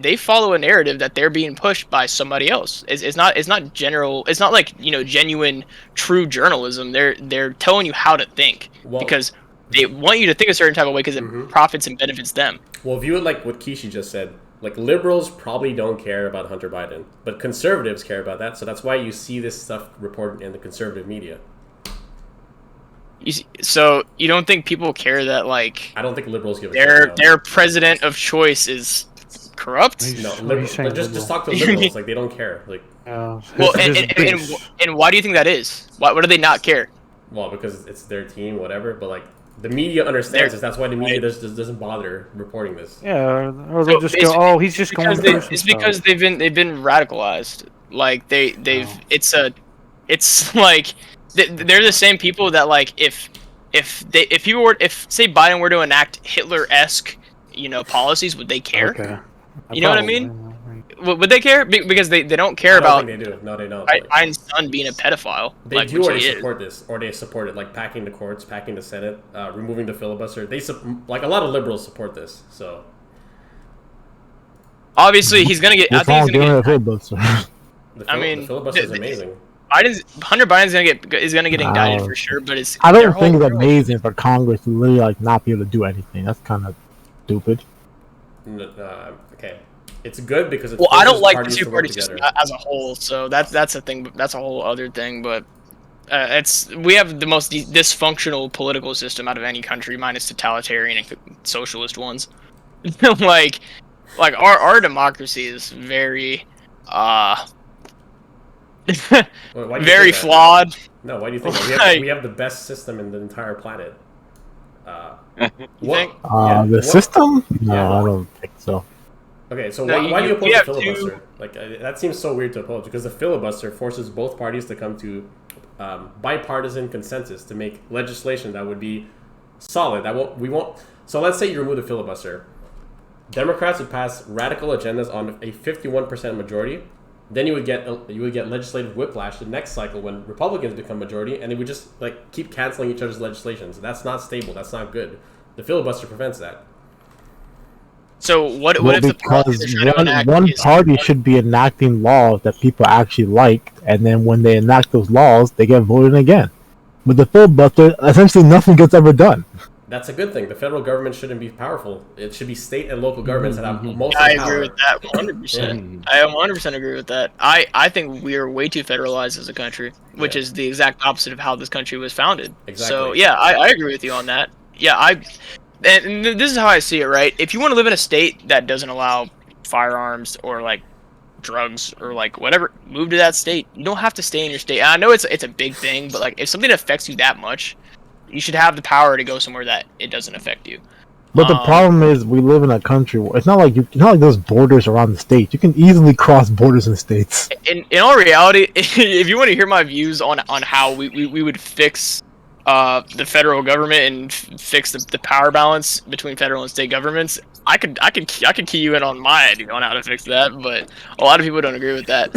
they follow a narrative that they're being pushed by somebody else. It's not general. It's not like genuine true journalism. They're telling you how to think because they want you to think a certain type of way because it profits and benefits them. Well, view it like what Kishi just said. Like, liberals probably don't care about Hunter Biden, but conservatives care about that. So that's why you see this stuff reported in the conservative media. So you don't think people care that I don't think liberals give a shit. Their president of choice is corrupt? No, just talk to liberals. Like, they don't care. Like, and why do you think that is? Why do they not care? Well, because it's their team, whatever. But the media understands this. That's why the media doesn't bother reporting this. Yeah, or they'll just go, "Oh, he's just going." It's because they've been radicalized. Like it's like they're the same people that like if say Biden were to enact Hitler-esque, policies, would they care? Okay. You know what I mean? Would they care? Because they don't care I don't about think they do. No, they don't. Biden's son being a pedophile. They like, do, which or they he is. support this, or they support it, like packing the courts, packing the Senate, removing the filibuster. Like a lot of liberals support this. So Obviously, he's gonna get. I think he's gonna get. filibuster. the filibuster is amazing. Hunter Biden's gonna get indicted for sure, but it's. I their don't whole think it's world- amazing for Congress to literally like not be able to do anything. That's kind of stupid. Okay, it's good because it Well, I don't forces like the parties to work two-party system together. as a whole, so that's a thing. That's a whole other thing, but we have the most dysfunctional political system out of any country, minus totalitarian and socialist ones. like our democracy is very Why do you very think that? flawed. No, why do you think that? We have the best system in the entire planet. think? The system? No, Yeah. I don't think so. Okay, so No, why do you oppose the have filibuster? Like that seems so weird to oppose because the filibuster forces both parties to come to bipartisan consensus to make legislation that would be solid. We won't. So let's say you remove the filibuster. Democrats would pass radical agendas on a 51% majority. Then you would get legislative whiplash the next cycle when Republicans become majority, and they would just like keep canceling each other's legislations. That's not stable. That's not good. The filibuster prevents that. So what Well, if the policy because they're trying to enact one is- party should be enacting laws that people actually like, and then when they enact those laws, they get voted again. With the filibuster, essentially nothing gets ever done. That's a good thing. The federal government shouldn't be powerful. It should be state and local governments that have most of I the power. agree with that 100%. I 100% agree with that. I think we are way too federalized as a country, which Yeah. is the exact opposite of how this country was founded. Exactly. So yeah, I agree with you on that. Yeah, and this is how I see it, right? If you want to live in a state that doesn't allow firearms or like drugs or like whatever, move to that state. You don't have to stay in your state. And I know it's a big thing, but like if something affects you that much, you should have the power to go somewhere that it doesn't affect you. But the problem is, we live in a country where it's not like there's borders around the states. You can easily cross borders in states. In all reality, if you want to hear my views on how we would fix the federal government and fix the power balance between federal and state governments, I could key you in on my idea on how to fix that, but a lot of people don't agree with that.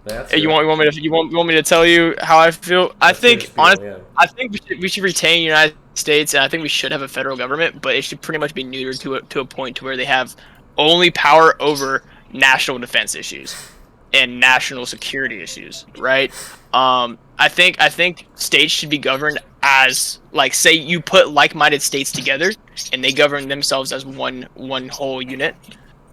That's You good. want me to tell you how I feel? I That's think good spiel, honestly, yeah. I think we should retain the United States, and I think we should have a federal government, but it should pretty much be neutered to a point to where they have only power over national defense issues and national security issues, right? I think states should be governed as, like, say you put like-minded states together and they govern themselves as one whole unit.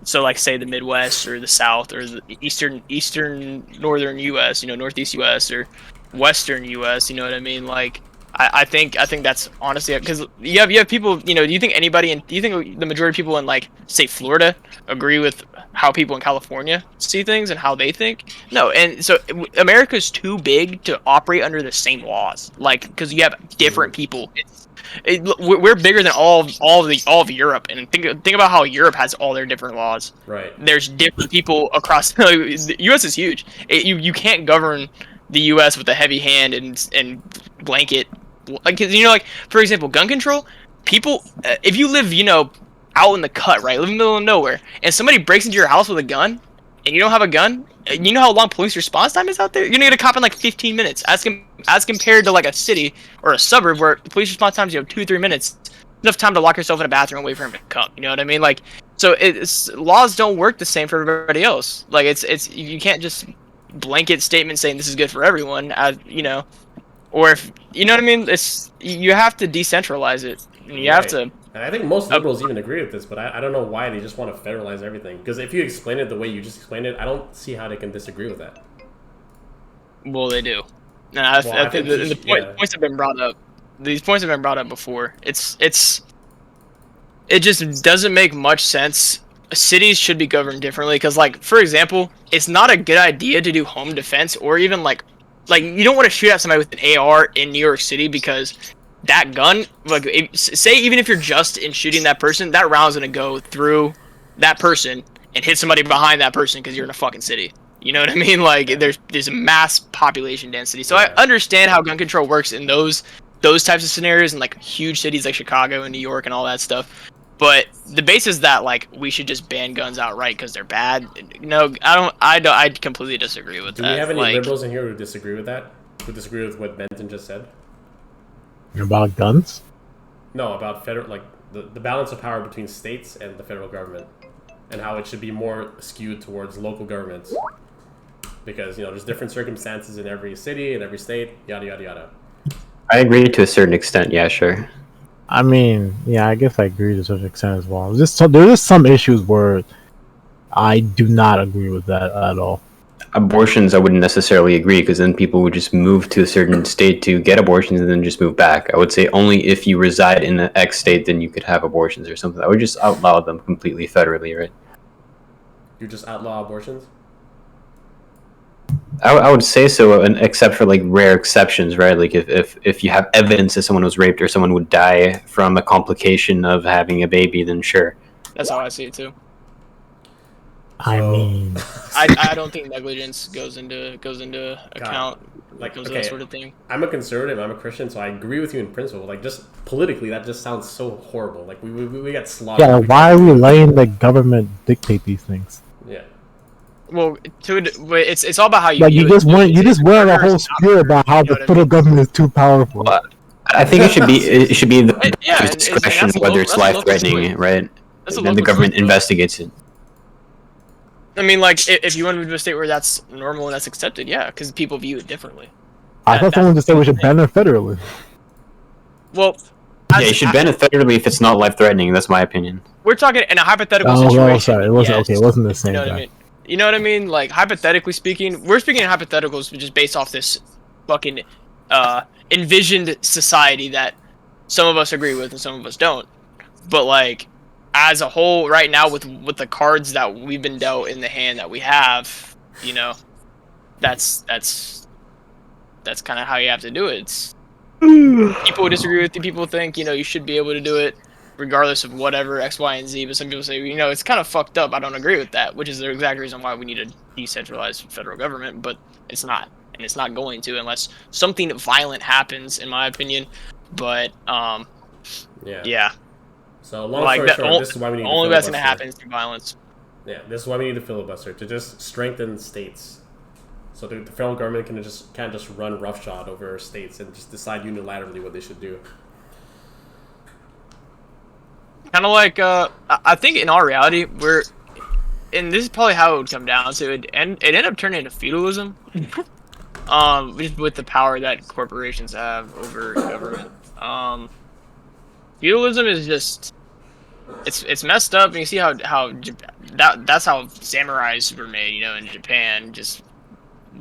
So, like, say the Midwest or the South or the eastern northern U.S., northeast U.S. or western U.S. You know what I mean? Like, I think that's honestly, because you have people. Do you think do you think the majority of people in, like, say Florida agree with how people in California see things and how they think? No, and so America's too big to operate under the same laws, like, because you have different people. We're bigger than all of Europe, and think about how Europe has all their different laws. Right. There's different people across. The U.S. is huge. You can't govern the U.S. with a heavy hand and blanket. Like, like, for example, gun control. People, if you live, out in the cut, right, live in the middle of nowhere, and somebody breaks into your house with a gun, and you don't have a gun, you know how long police response time is out there? You're gonna get a cop in like 15 minutes. As compared to like a city or a suburb where the police response time is 2-3 minutes, enough time to lock yourself in a bathroom and wait for him to come. You know what I mean? Like, so laws don't work the same for everybody else. Like, it's you can't just blanket statement saying this is good for everyone. Or if you know what I mean, you have to decentralize it. And you have to. And I think most liberals even agree with this, but I don't know why they just want to federalize everything. Because if you explain it the way you just explained it, I don't see how they can disagree with that. Well, they do. And I think the points have been brought up. These points have been brought up before. It just doesn't make much sense. Cities should be governed differently because, like, for example, it's not a good idea to do home defense or even like you don't want to shoot at somebody with an AR in New York City because that gun, like, say even if you're just in shooting that person, that round's gonna go through that person and hit somebody behind that person because you're in a fucking city. You know what I mean? Like there's a mass population density. So I understand how gun control works in those types of scenarios in like huge cities like Chicago and New York and all that stuff. But the basis that like we should just ban guns outright because they're bad. No, I completely disagree with that. Do we have any like, liberals in here who disagree with that? Who disagree with what Benton just said? About guns? No, about federal, like the balance of power between states and the federal government, and how it should be more skewed towards local governments. Because there's different circumstances in every city and every state, yada yada yada. I agree to a certain extent. Yeah, sure. I mean, yeah, I guess I agree to a certain extent as well. There's just some issues where I do not agree with that at all. Abortions, I wouldn't necessarily agree, because then people would just move to a certain state to get abortions and then just move back. I would say only if you reside in the X state, then you could have abortions or something. I would just outlaw them completely federally, right? You just outlaw abortions? I would say so, except for like rare exceptions, right? Like if you have evidence that someone was raped or someone would die from a complication of having a baby, then sure. That's how I see it too. I mean, I don't think negligence goes into account like comes to that sort of thing. I'm a conservative, I'm a Christian, so I agree with you in principle. Like just politically, that just sounds so horrible. Like we got slaughtered. yeah, why are we letting the government dictate these things? Yeah. Well, it's all about how you. Like view you just went a whole It's not spiel about how you know the what I federal government is too powerful. I think it should be the Yeah, and discretion that's a whether local- it's that's a life local threatening, choice. right? That's a And then the local government choice, though. investigates it. I mean, like if you want to move to a state where that's normal and that's accepted, yeah, because people view it differently. I thought someone just said we should ban it federally. Well, Yeah, you should ban it federally if it's not life threatening. That's my opinion. we're talking in a hypothetical Oh, situation. no, sorry, it wasn't yes. okay. It wasn't the same You know what I guy. mean? You know what I mean? Like hypothetically speaking, we're speaking in hypotheticals just based off this fucking envisioned society that some of us agree with and some of us don't. But like as a whole, right now with the cards that we've been dealt in the hand that we have, that's kind of how you have to do it. It's, people disagree with you. People think you should be able to do it regardless of whatever X, Y, and Z. But some people say it's kind of fucked up. I don't agree with that, which is the exact reason why we need a decentralized federal government. But it's not, and it's not going to unless something violent happens, in my opinion. But yeah. So long Like story that, short, this is why we need only to that's gonna filibuster. happen is through violence. Yeah, this is why we need to filibuster, to just strengthen states. So the federal government can't just run roughshod over states and just decide unilaterally what they should do. Kind of like I think in all reality and this is probably how it would come down to it, and it ended up turning into feudalism. Just with the power that corporations have over government. Feudalism is just it's messed up. And you see how that's how samurais were made, in Japan. Just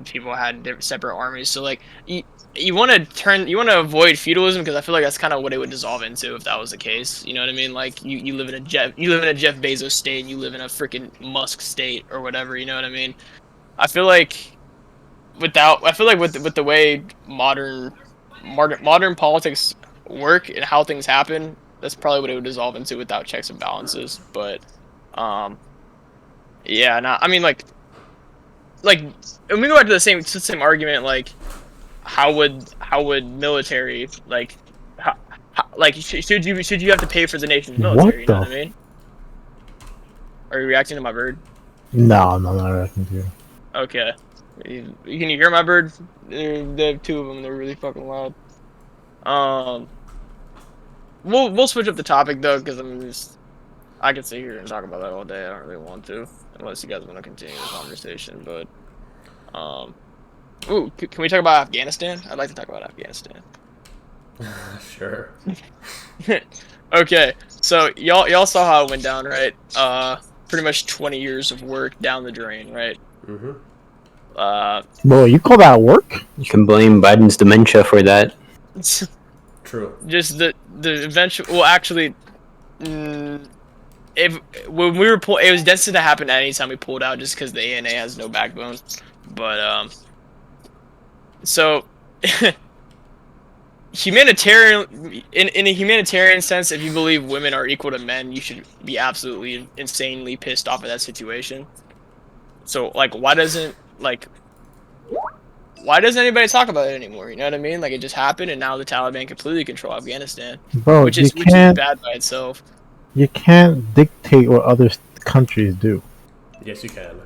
people had separate armies. So like you want to avoid feudalism because I feel like that's kind of what it would dissolve into if that was the case. You know what I mean? Like you live in a Jeff Bezos state, and you live in a freaking Musk state or whatever. You know what I mean? I feel like with the way modern politics work and how things happen, that's probably what it would dissolve into without checks and balances. But yeah, I mean like when we go back to the same argument, like how would military should you have to pay for the nation's military? You know what I mean? Are you reacting to my bird? No, I'm not reacting to you. Okay. Can you hear my bird? There are two of them. They're really fucking loud. We'll switch up the topic though, because I could sit here and talk about that all day. I don't really want to, unless you guys want to continue the conversation. But ooh, can we talk about Afghanistan? I'd like to talk about Afghanistan. Sure. Okay, so y'all saw how it went down, right? Pretty much 20 years of work down the drain, right? Mm-hmm. Bro, you call that work? You can blame Biden's dementia for that. True. Just the eventual. Well, actually, when we were it was destined to happen at any time we pulled out, just because the ANA has no backbone. But so humanitarian in a humanitarian sense, if you believe women are equal to men, you should be absolutely insanely pissed off at that situation. So like, why doesn't anybody talk about it anymore? You know what I mean? Like, it just happened, and now the Taliban completely control Afghanistan, Bro, which is bad by itself. You can't dictate what other countries do. Yes, you can.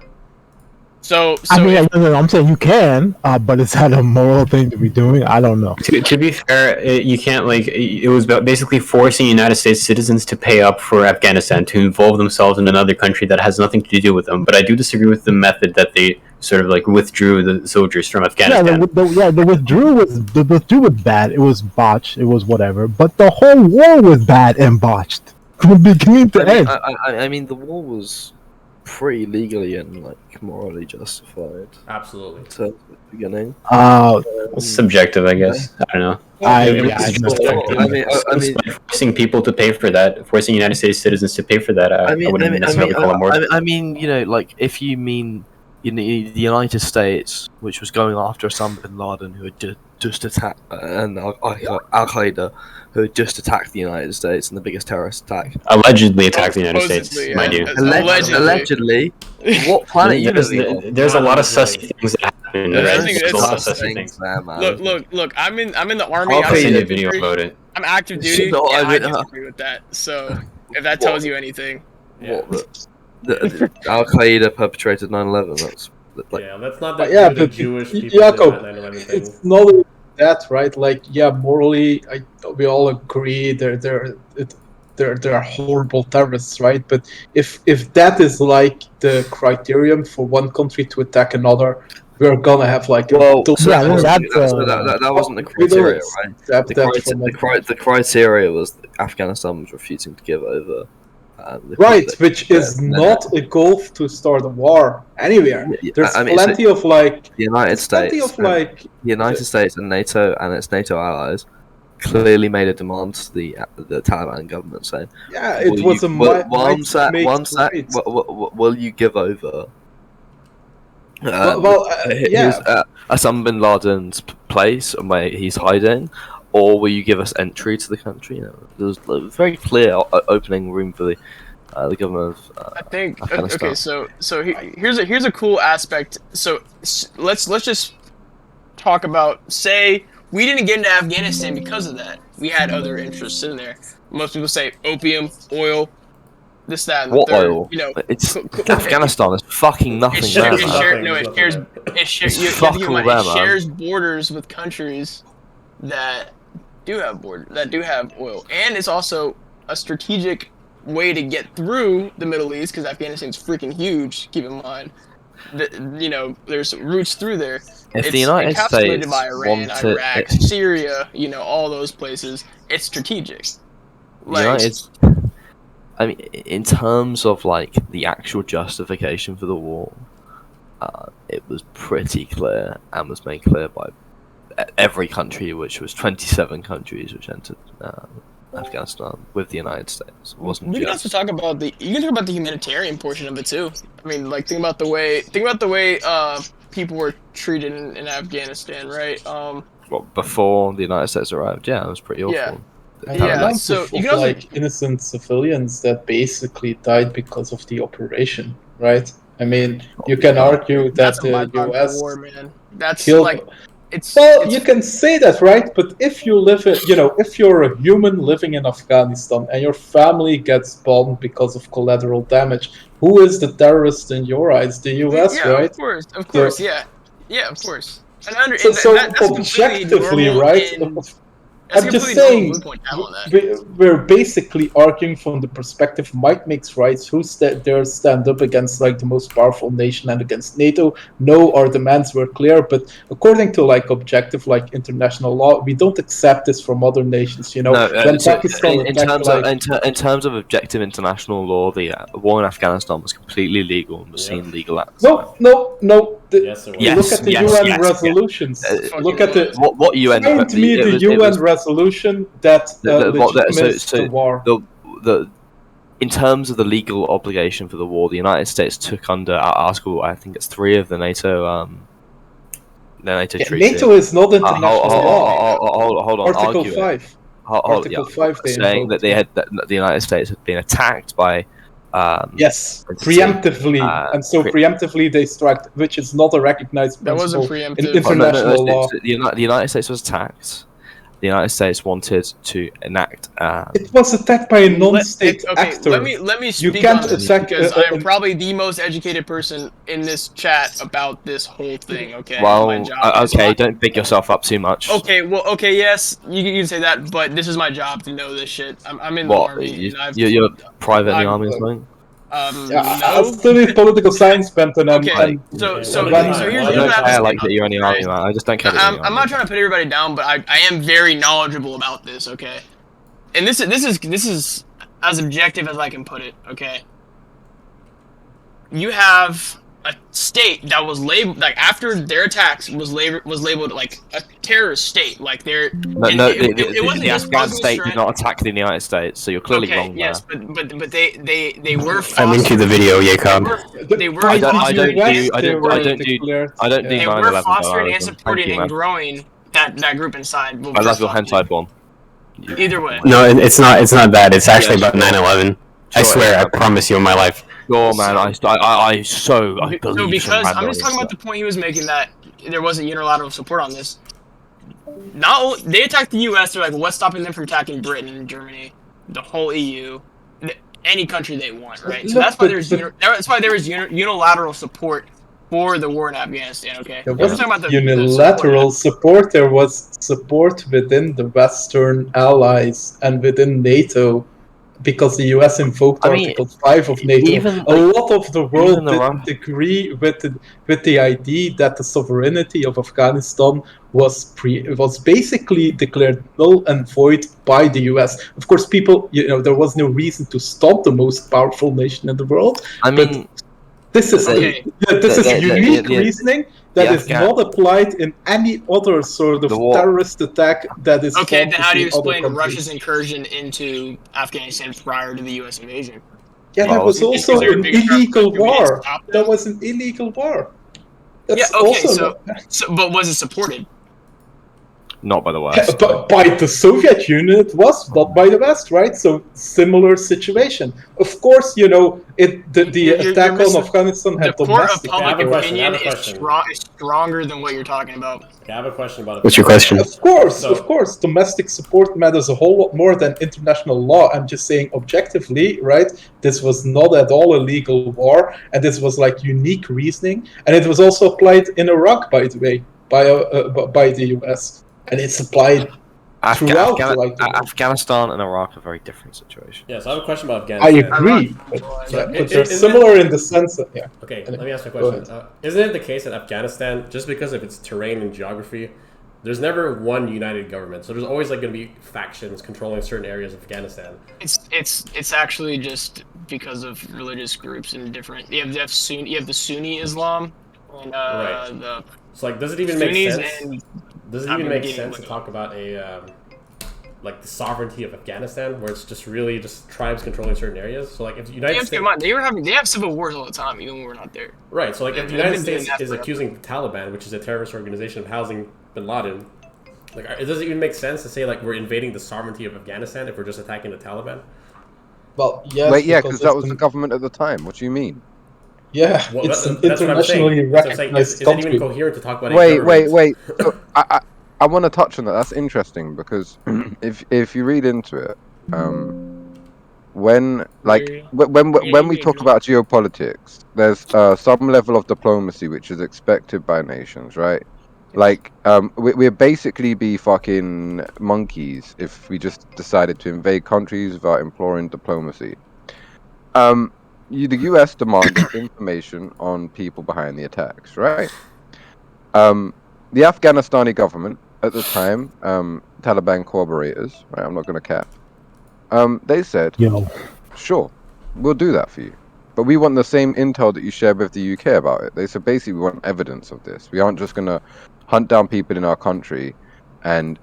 So I mean, I'm saying you can, but is that a moral thing to be doing? I don't know. To be fair, you can't it was basically forcing United States citizens to pay up for Afghanistan to involve themselves in another country that has nothing to do with them. But I do disagree with the method that they sort of withdrew the soldiers from Afghanistan. The withdrew was bad. It was botched. It was whatever. But the whole war was bad and botched from beginning to end. I mean, the war was pretty legally and morally justified. Absolutely. To the beginning. It's subjective, I guess. I don't know. I mean, forcing people to pay for that, forcing United States citizens to pay for that. I wouldn't necessarily call it more. I mean, if you mean the United States, which was going after Osama bin Laden, who had just attacked, and Al Qaeda, who had just attacked the United States in the biggest terrorist attack. Allegedly attacked the United States, mind you. Allegedly. What planet you living on? There's a lot of sussy things that happen. There's a lot of sussy things. Look. I'm in the army. I'll send you a video about it. I'm active duty. I disagree with that. So if that tells you anything. Yeah. Al Qaeda perpetrated 9/11. That's that's not the, but the Jewish people Jacob, did that 9/11 thing. it's not only that, right? Morally, we all agree they're horrible terrorists, right? But if that is the criterion for one country to attack another, we're gonna have that wasn't the criteria, right? The criteria was that Afghanistan was refusing to give over. Which is not a goal to start a war anywhere. There's plenty of the United States and NATO and its NATO allies clearly made a demand to the Taliban government saying, will you give over? Osama bin Laden's place where he's hiding, or will you give us entry to the country? There's a very clear opening room for the government of I think Afghanistan. okay, so here's a cool aspect. So let's just talk about, say we didn't get into Afghanistan because of that. We had other interests in there. Most people say opium, oil, this, that, and the third. Oil? It's Afghanistan. There's fucking nothing there. It shares borders with countries that do have oil, and it's also a strategic way to get through the Middle East because Afghanistan's freaking huge. Keep in mind, there's routes through there. If the United States by Iran, Iraq, Syria, all those places, it's strategic. I mean, in terms of the actual justification for the war, it was pretty clear and was made clear by every country, which was 27 countries which entered Afghanistan with the United States. It wasn't you can also talk about the humanitarian portion of it too. I mean, think about the way people were treated in Afghanistan, right? Before the United States arrived, it was pretty awful. So you can innocent civilians that basically died because of the operation, right? I mean, you can argue that the U.S. war, man. That's killed. You can say that, right? But if you live in, if you're a human living in Afghanistan and your family gets bombed because of collateral damage, who is the terrorist in your eyes? The U.S., right? Of course, of course. So objectively, right? I'm just saying, we're basically arguing from the perspective might makes right. Who there stand up against the most powerful nation and against NATO? No, our demands were clear, but according to objective international law, we don't accept this from other nations. In terms of objective international law, the war in Afghanistan was completely legal and was seen legal at the time. No. Yes, look at the UN resolutions. Look at the what UN. Find me the UN resolution that legitimates the war. In terms of the legal obligation for the war, the United States took under Article, I think it's 3 of the NATO NATO Yeah, treaty. NATO is not international law. Hold on. Article Arguing. 5. Article 5 they saying that invoked. that the United States had been attacked by. Yes, entity, preemptively, and so preemptively they struck, which is not a recognized That wasn't principle in preemptive. international law. The United States was attacked. The United States wanted to enact. It was attacked by a non-state actor. Let me You speak can't on this attack, because I am probably the most educated person in this chat about this whole thing. Okay. Well, My job is okay, not- don't big yourself up too much. Okay, well, okay, yes, you can say that, but this is my job to know this shit. I'm in the What? army. And I've, You're private in the I'm- army or something? I no. studied political science, Benton, and, Okay, and so Okay, here's well, I what don't happens. care like that you're in the army, man. I just don't care. That you're in the I'm not army. trying to put everybody down, but I am very knowledgeable about this. Okay, and this is as objective as I can put it. Okay, you have a state that was labeled like after their attacks was labeled like a terrorist state, like they're No, and no, it wasn't the just Afghan Bosnia state did Strait. not attack the United States, so you're clearly Okay, wrong yes, there. but they were. I'm into the video, Jacob. They were. by the I don't US, do- I they don't- were I don't do- declared- I don't do They 9/11 were fostering and terrorism. supporting Thank you, and man. growing that group inside. I love your hentai porn. Either way. No, it's not. It's not that. It's actually Yeah, about sure. 9/11. I Sure, swear. yeah. I promise you on my life. Sure, man. I believe So some because I'm random just talking about the stuff. point he was making that there wasn't unilateral support on this. Not only, they attacked the U.S. They're like, well, what's stopping them from attacking Britain and Germany, the whole EU, any country they want, right? So Look, that's why but- that's why there was unilateral support for the war in Afghanistan. Okay, There I'm just wasn't talking about the unilateral support. There was support within the Western allies and within NATO, because the US invoked I mean, Article 5 of NATO. even, A lot of the world even the didn't agree with the idea that the sovereignty of Afghanistan was basically declared null and void by the US. Of course, people, there was no reason to stop the most powerful nation in the world. I mean, This is Okay. this is unique the- reasoning that the is Afghan- not applied in any other sort of The war- terrorist attack that is. Okay, fought then how do you between other explain countries. Russia's incursion into Afghanistan prior to the U.S. invasion? Yeah, that Well, was Is also there a an bigger illegal threat? Do we war. stop them? That was an illegal war. That's Yeah, okay, also but was it supported? not by the West. but by the Soviet Union, it was not by the West, right? So similar situation. Of course, the You're attack on missing- Afghanistan The had court of domestic. I have public a question, I opinion have a is question. stronger than what you're talking about. I have a question about it. What's your question? Of course, So- of course, domestic support matters a whole lot more than international law. I'm just saying objectively, right? This was not at all a legal war, and this was like unique reasoning, and it was also applied in Iraq, by the way, by the US, and it's applied throughout. Afghanistan and Iraq are very different situations. Yes, I have a question about I Afghanistan. agree, but it- they're it- similar in the sense that Okay, let me ask you a Go question. Isn't it the case that Afghanistan, just because of its terrain and geography, there's never one united government, so there's always going to be factions controlling certain areas of Afghanistan. It's actually just because of religious groups and different. You have the Sunni Islam and Right. the So does it even make Sunnis sense? and Does it I'm even make getting sense to what- talk about the sovereignty of Afghanistan, where it's just really just tribes controlling certain areas? So if the They United have, States, they have civil wars all the time, even when we're not there. right? So if the They've United been doing States that is forever. accusing the Taliban, which is a terrorist organization, of housing Bin Laden, does it even make sense to say we're invading the sovereignty of Afghanistan if we're just attacking the Taliban? well, yes. Wait, yeah, because because that it's was the an- government at the time. What do you mean? Yeah, Well, it's an that's what I'm saying. internationally That's what I'm saying. recognized Is it country. even coherent to talk about? a Wait. government? So, I want to touch on that. That's interesting because if you read into it, when we talk about geopolitics, there's some level of diplomacy which is expected by nations, right? We'd basically be fucking monkeys if we just decided to invade countries without imploring diplomacy. The US demanded information on people behind the attacks, right? The Afghanistani government at the time, Taliban collaborators, right? I'm not going to cap. They said, Yo, sure, we'll do that for you. But we want the same intel that you shared with the UK about it. They said basically we want evidence of this. We aren't just gonna hunt down people in our country and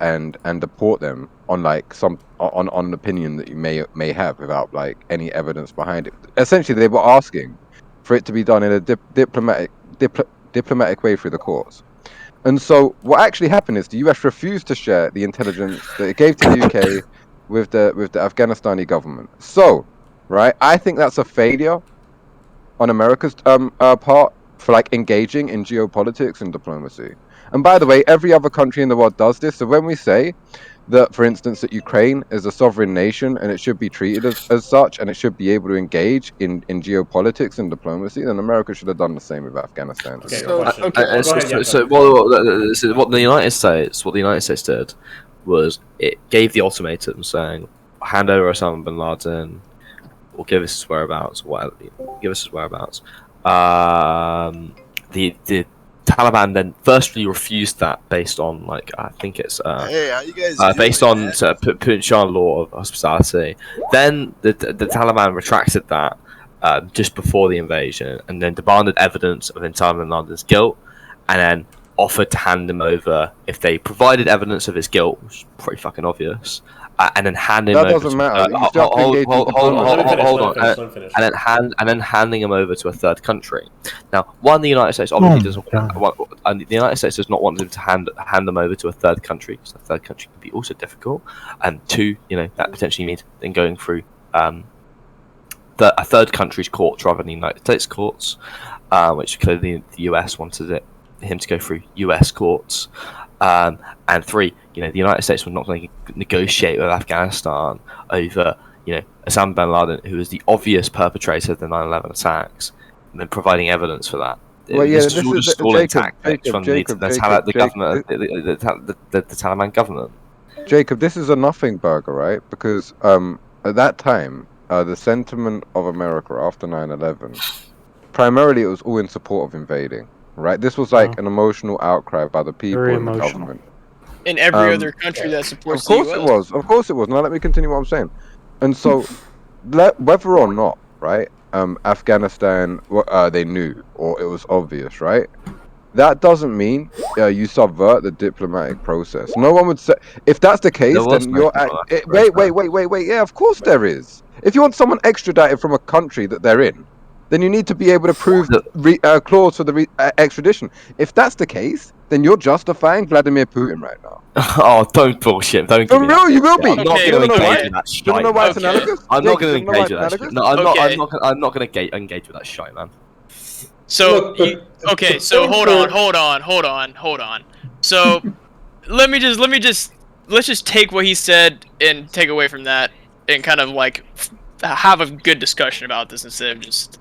deport them on on an opinion that you may have without any evidence behind it. Essentially, they were asking for it to be done in a diplomatic way through the courts. And so what actually happened is the US refused to share the intelligence that it gave to the UK with the Afghanistani government. So, right, I think that's a failure on America's part for like engaging in geopolitics and diplomacy. And by the way, every other country in the world does this. So when we say that, for instance, that Ukraine is a sovereign nation and it should be treated as such, and it should be able to engage in geopolitics and diplomacy, then America should have done the same with Afghanistan. Okay, So- question. okay. So what the United States did was it gave the ultimatum saying, hand over Osama bin Laden, or give us his whereabouts, whatever. Give us his whereabouts. The Taliban then firstly refused that based on I think it's Hey, how you guys based doing, on man? Punjab law of hospitality. Then the Taliban retracted that just before the invasion, and then demanded evidence of Osama bin Laden's guilt, and then offered to hand him over if they provided evidence of his guilt, which is pretty fucking obvious, and then hand him That over. doesn't matter. You still have to engage with Hold on, Let him finish. and then handing him over to a third country. Now, one, the United States obviously doesn't. The United States does not want them to hand them over to a third country, because the third country can be also difficult. And two, that potentially means then going through a third country's courts rather than the United States courts, which clearly the US wanted him to go through US courts. And three, the United States was not going to negotiate with Afghanistan over, Osama bin Laden, who was the obvious perpetrator of the 9/11 attacks, and then providing evidence for that. Well, yeah, this is all just stalling tactics from the government, the Taliban government. Jacob, this is a nothing burger, right? Because at that time, the sentiment of America after 9/11, primarily it was all in support of invading, right? This was like an emotional outcry by the people Very and the emotional. government. In every other country that supports Of course the it US. was. Of course it was. Now let me continue what I'm saying. And so, whether or not, right, Afghanistan, they knew, or it was obvious, right? That doesn't mean you subvert the diplomatic process. No one would say, if that's the case, There was then no you're diplomatic wait. Yeah, of course there is. If you want someone extradited from a country that they're in, then you need to be able to prove the clause for the extradition. If that's the case, then you're justifying Vladimir Putin right now. Oh, don't bullshit! Don't give me No, you will be. I'm not Okay, going to okay. engage with that shit. Do you know why it's Okay. analogous? I'm not Jake, going do to you know why engage it's with that shit. analogous? No, I'm not. Okay. I'm not going to engage with that shit, man. So Look, but okay, the so point hold for- on. So let's just take what he said and take away from that and kind of have a good discussion about this instead of just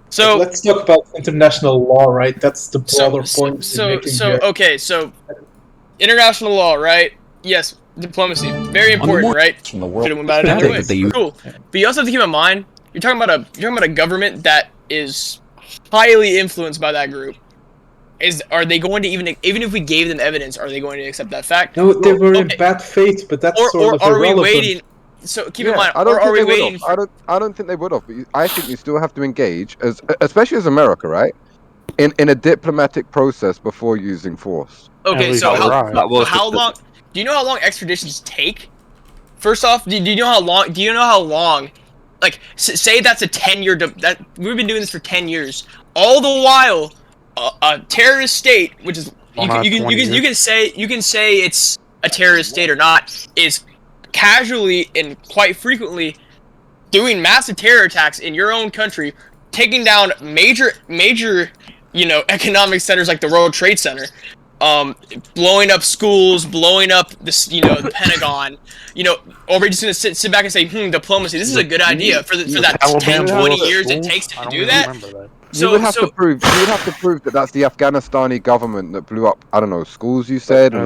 So let's talk about international law, right? That's the broader point you're making here. okay, so international law, right? Yes, diplomacy, very important, right? Should have went about it another way. Cool, but you also have to keep in mind you're talking about a government that is highly influenced by that group. Are they going to even if we gave them evidence, are they going to accept that fact? No, they were in Okay. bad faith, but that's Or sort of are we irrelevant. waiting? So keep in mind, I don't or think are we they would waiting? have. I don't think they would have. But I think you still have to engage, especially as America, right? In a diplomatic process before using force. Okay, At so least try. how long? Do you know how long extraditions take? First off, do you know how long? Do you know how long? Like, say that's a 10-year. That we've been doing this for 10 years. All the while, a terrorist state, which is you can say it's a terrorist state or not, is casually and quite frequently doing massive terror attacks in your own country, taking down major economic centers like the World Trade Center, blowing up schools, blowing up the Pentagon, or we're just gonna sit back and say, diplomacy, this is a good idea for that 10, 20 years it takes to do that. You would have to prove that that's the Afghanistani government that blew up, I don't know, schools you said, and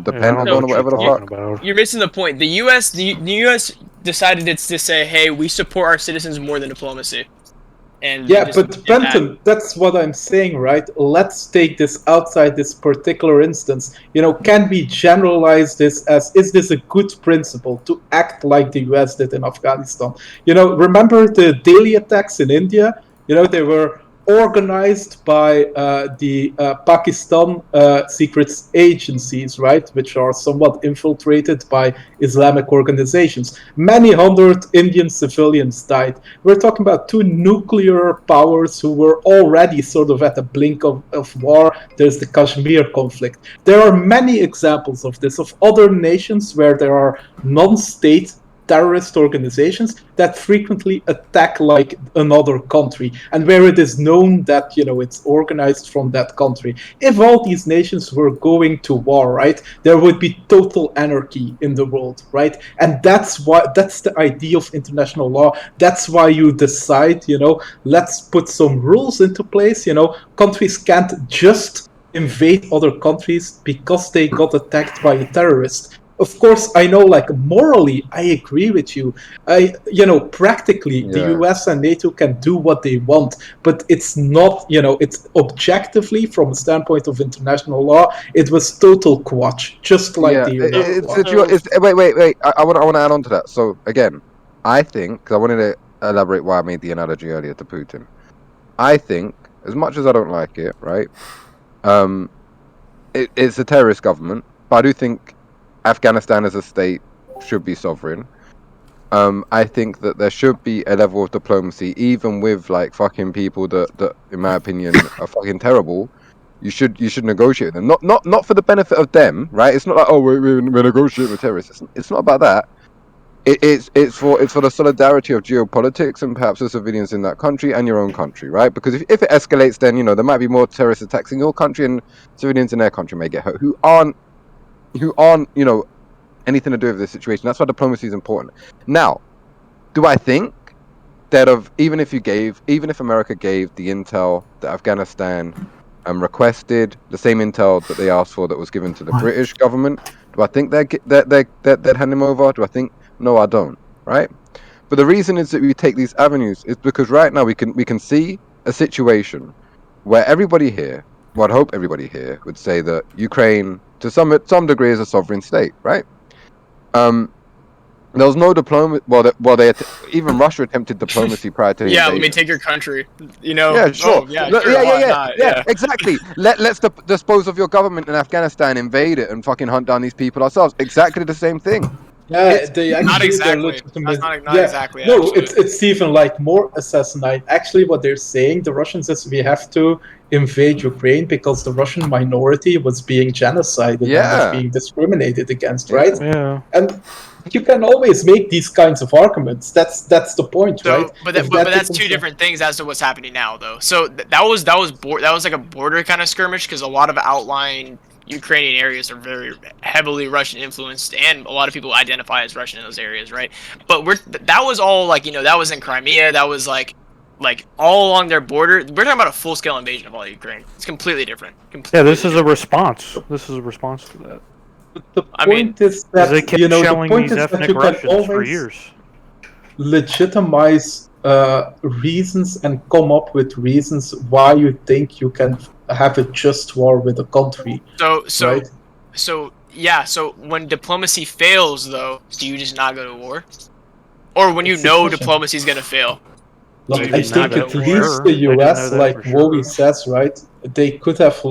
the Pentagon or whatever the fuck. You're missing the point. The U.S. decided to say, hey, we support our citizens more than diplomacy. And Yeah, but Benton, that's what I'm saying, right? Let's take this outside this particular instance. Can we generalize this as, is this a good principle to act like the US did in Afghanistan? Remember the Delhi attacks in India? They were organized by the Pakistan secret agencies, right, which are somewhat infiltrated by Islamic organizations. Many hundred Indian civilians died. We're talking about two nuclear powers who were already sort of at the blink of war. There's the Kashmir conflict. There are many examples of this, of other nations where there are non-state terrorist organizations that frequently attack like another country, and where it is known that, you know, it's organized from that country. If all these nations were going to war, right, there would be total anarchy in the world, right? And that's the idea of international law. That's why you decide, you know, let's put some rules into place. You know, countries can't just invade other countries because they got attacked by a terrorist. Of course, I know, like, morally, I agree with you. Practically, the US and NATO can do what they want, but it's not, you know, it's objectively, from a standpoint of international law, it was total quatch, just like the US. Wait. I want to add on to that. So, again, I think, because I wanted to elaborate why I made the analogy earlier to Putin. I think, as much as I don't like it, right, it's a terrorist government, but I do think Afghanistan as a state should be sovereign. I think that there should be a level of diplomacy, even with like fucking people that in my opinion are fucking terrible. You should negotiate with them, not for the benefit of them, right? It's not like, oh, we're negotiating with terrorists. It's not about that. It's for the solidarity of geopolitics and perhaps the civilians in that country and your own country, right? Because if it escalates, then, you know, there might be more terrorist attacks in your country, and civilians in their country may get hurt who aren't, you know, anything to do with this situation. That's why diplomacy is important. Now, do I think that even if America gave the intel that Afghanistan requested, the same intel that they asked for that was given to the British government, do I think they'd hand him over? Do I think? No, I don't. Right? But the reason is that we take these avenues is because right now we can see a situation where everybody here, well, I'd hope everybody here would say that Ukraine, to some degree, is a sovereign state, right? There was no diplomacy. Even Russia attempted diplomacy prior to the invasion. Let me take your country. You know. Yeah, sure. Yeah, exactly. Let's dispose of your government in Afghanistan, invade it, and fucking hunt down these people ourselves. Exactly the same thing. Yeah, not exactly. Not exactly. No, actually. it's even like more assassinate. Actually, what they're saying, the Russians, is we have to invade Ukraine because the Russian minority was being genocided and was being discriminated against, right? Yeah. And you can always make these kinds of arguments. That's the point, right? But that's two different things as to what's happening now, though. So that was like a border kind of skirmish, because a lot of outlying Ukrainian areas are very heavily Russian influenced, and a lot of people identify as Russian in those areas, right? But that was all like, you know, that was in Crimea. That was like all along their border. We're talking about a full scale invasion of all Ukraine. It's completely different. This is a response. This is a response to that. But the point is that, they kept shelling these ethnic Russians for years. Legitimize reasons and come up with reasons why you think you can have a just war with a country. So when diplomacy fails, though, do you just not go to war? Or when you know diplomacy is going to fail? Look, I think at least the US, like Wowie says, right, they could have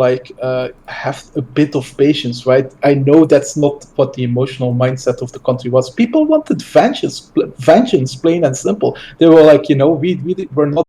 have a bit of patience, right? I know that's not what the emotional mindset of the country was. People wanted vengeance, plain and simple. They were like, you know, we're not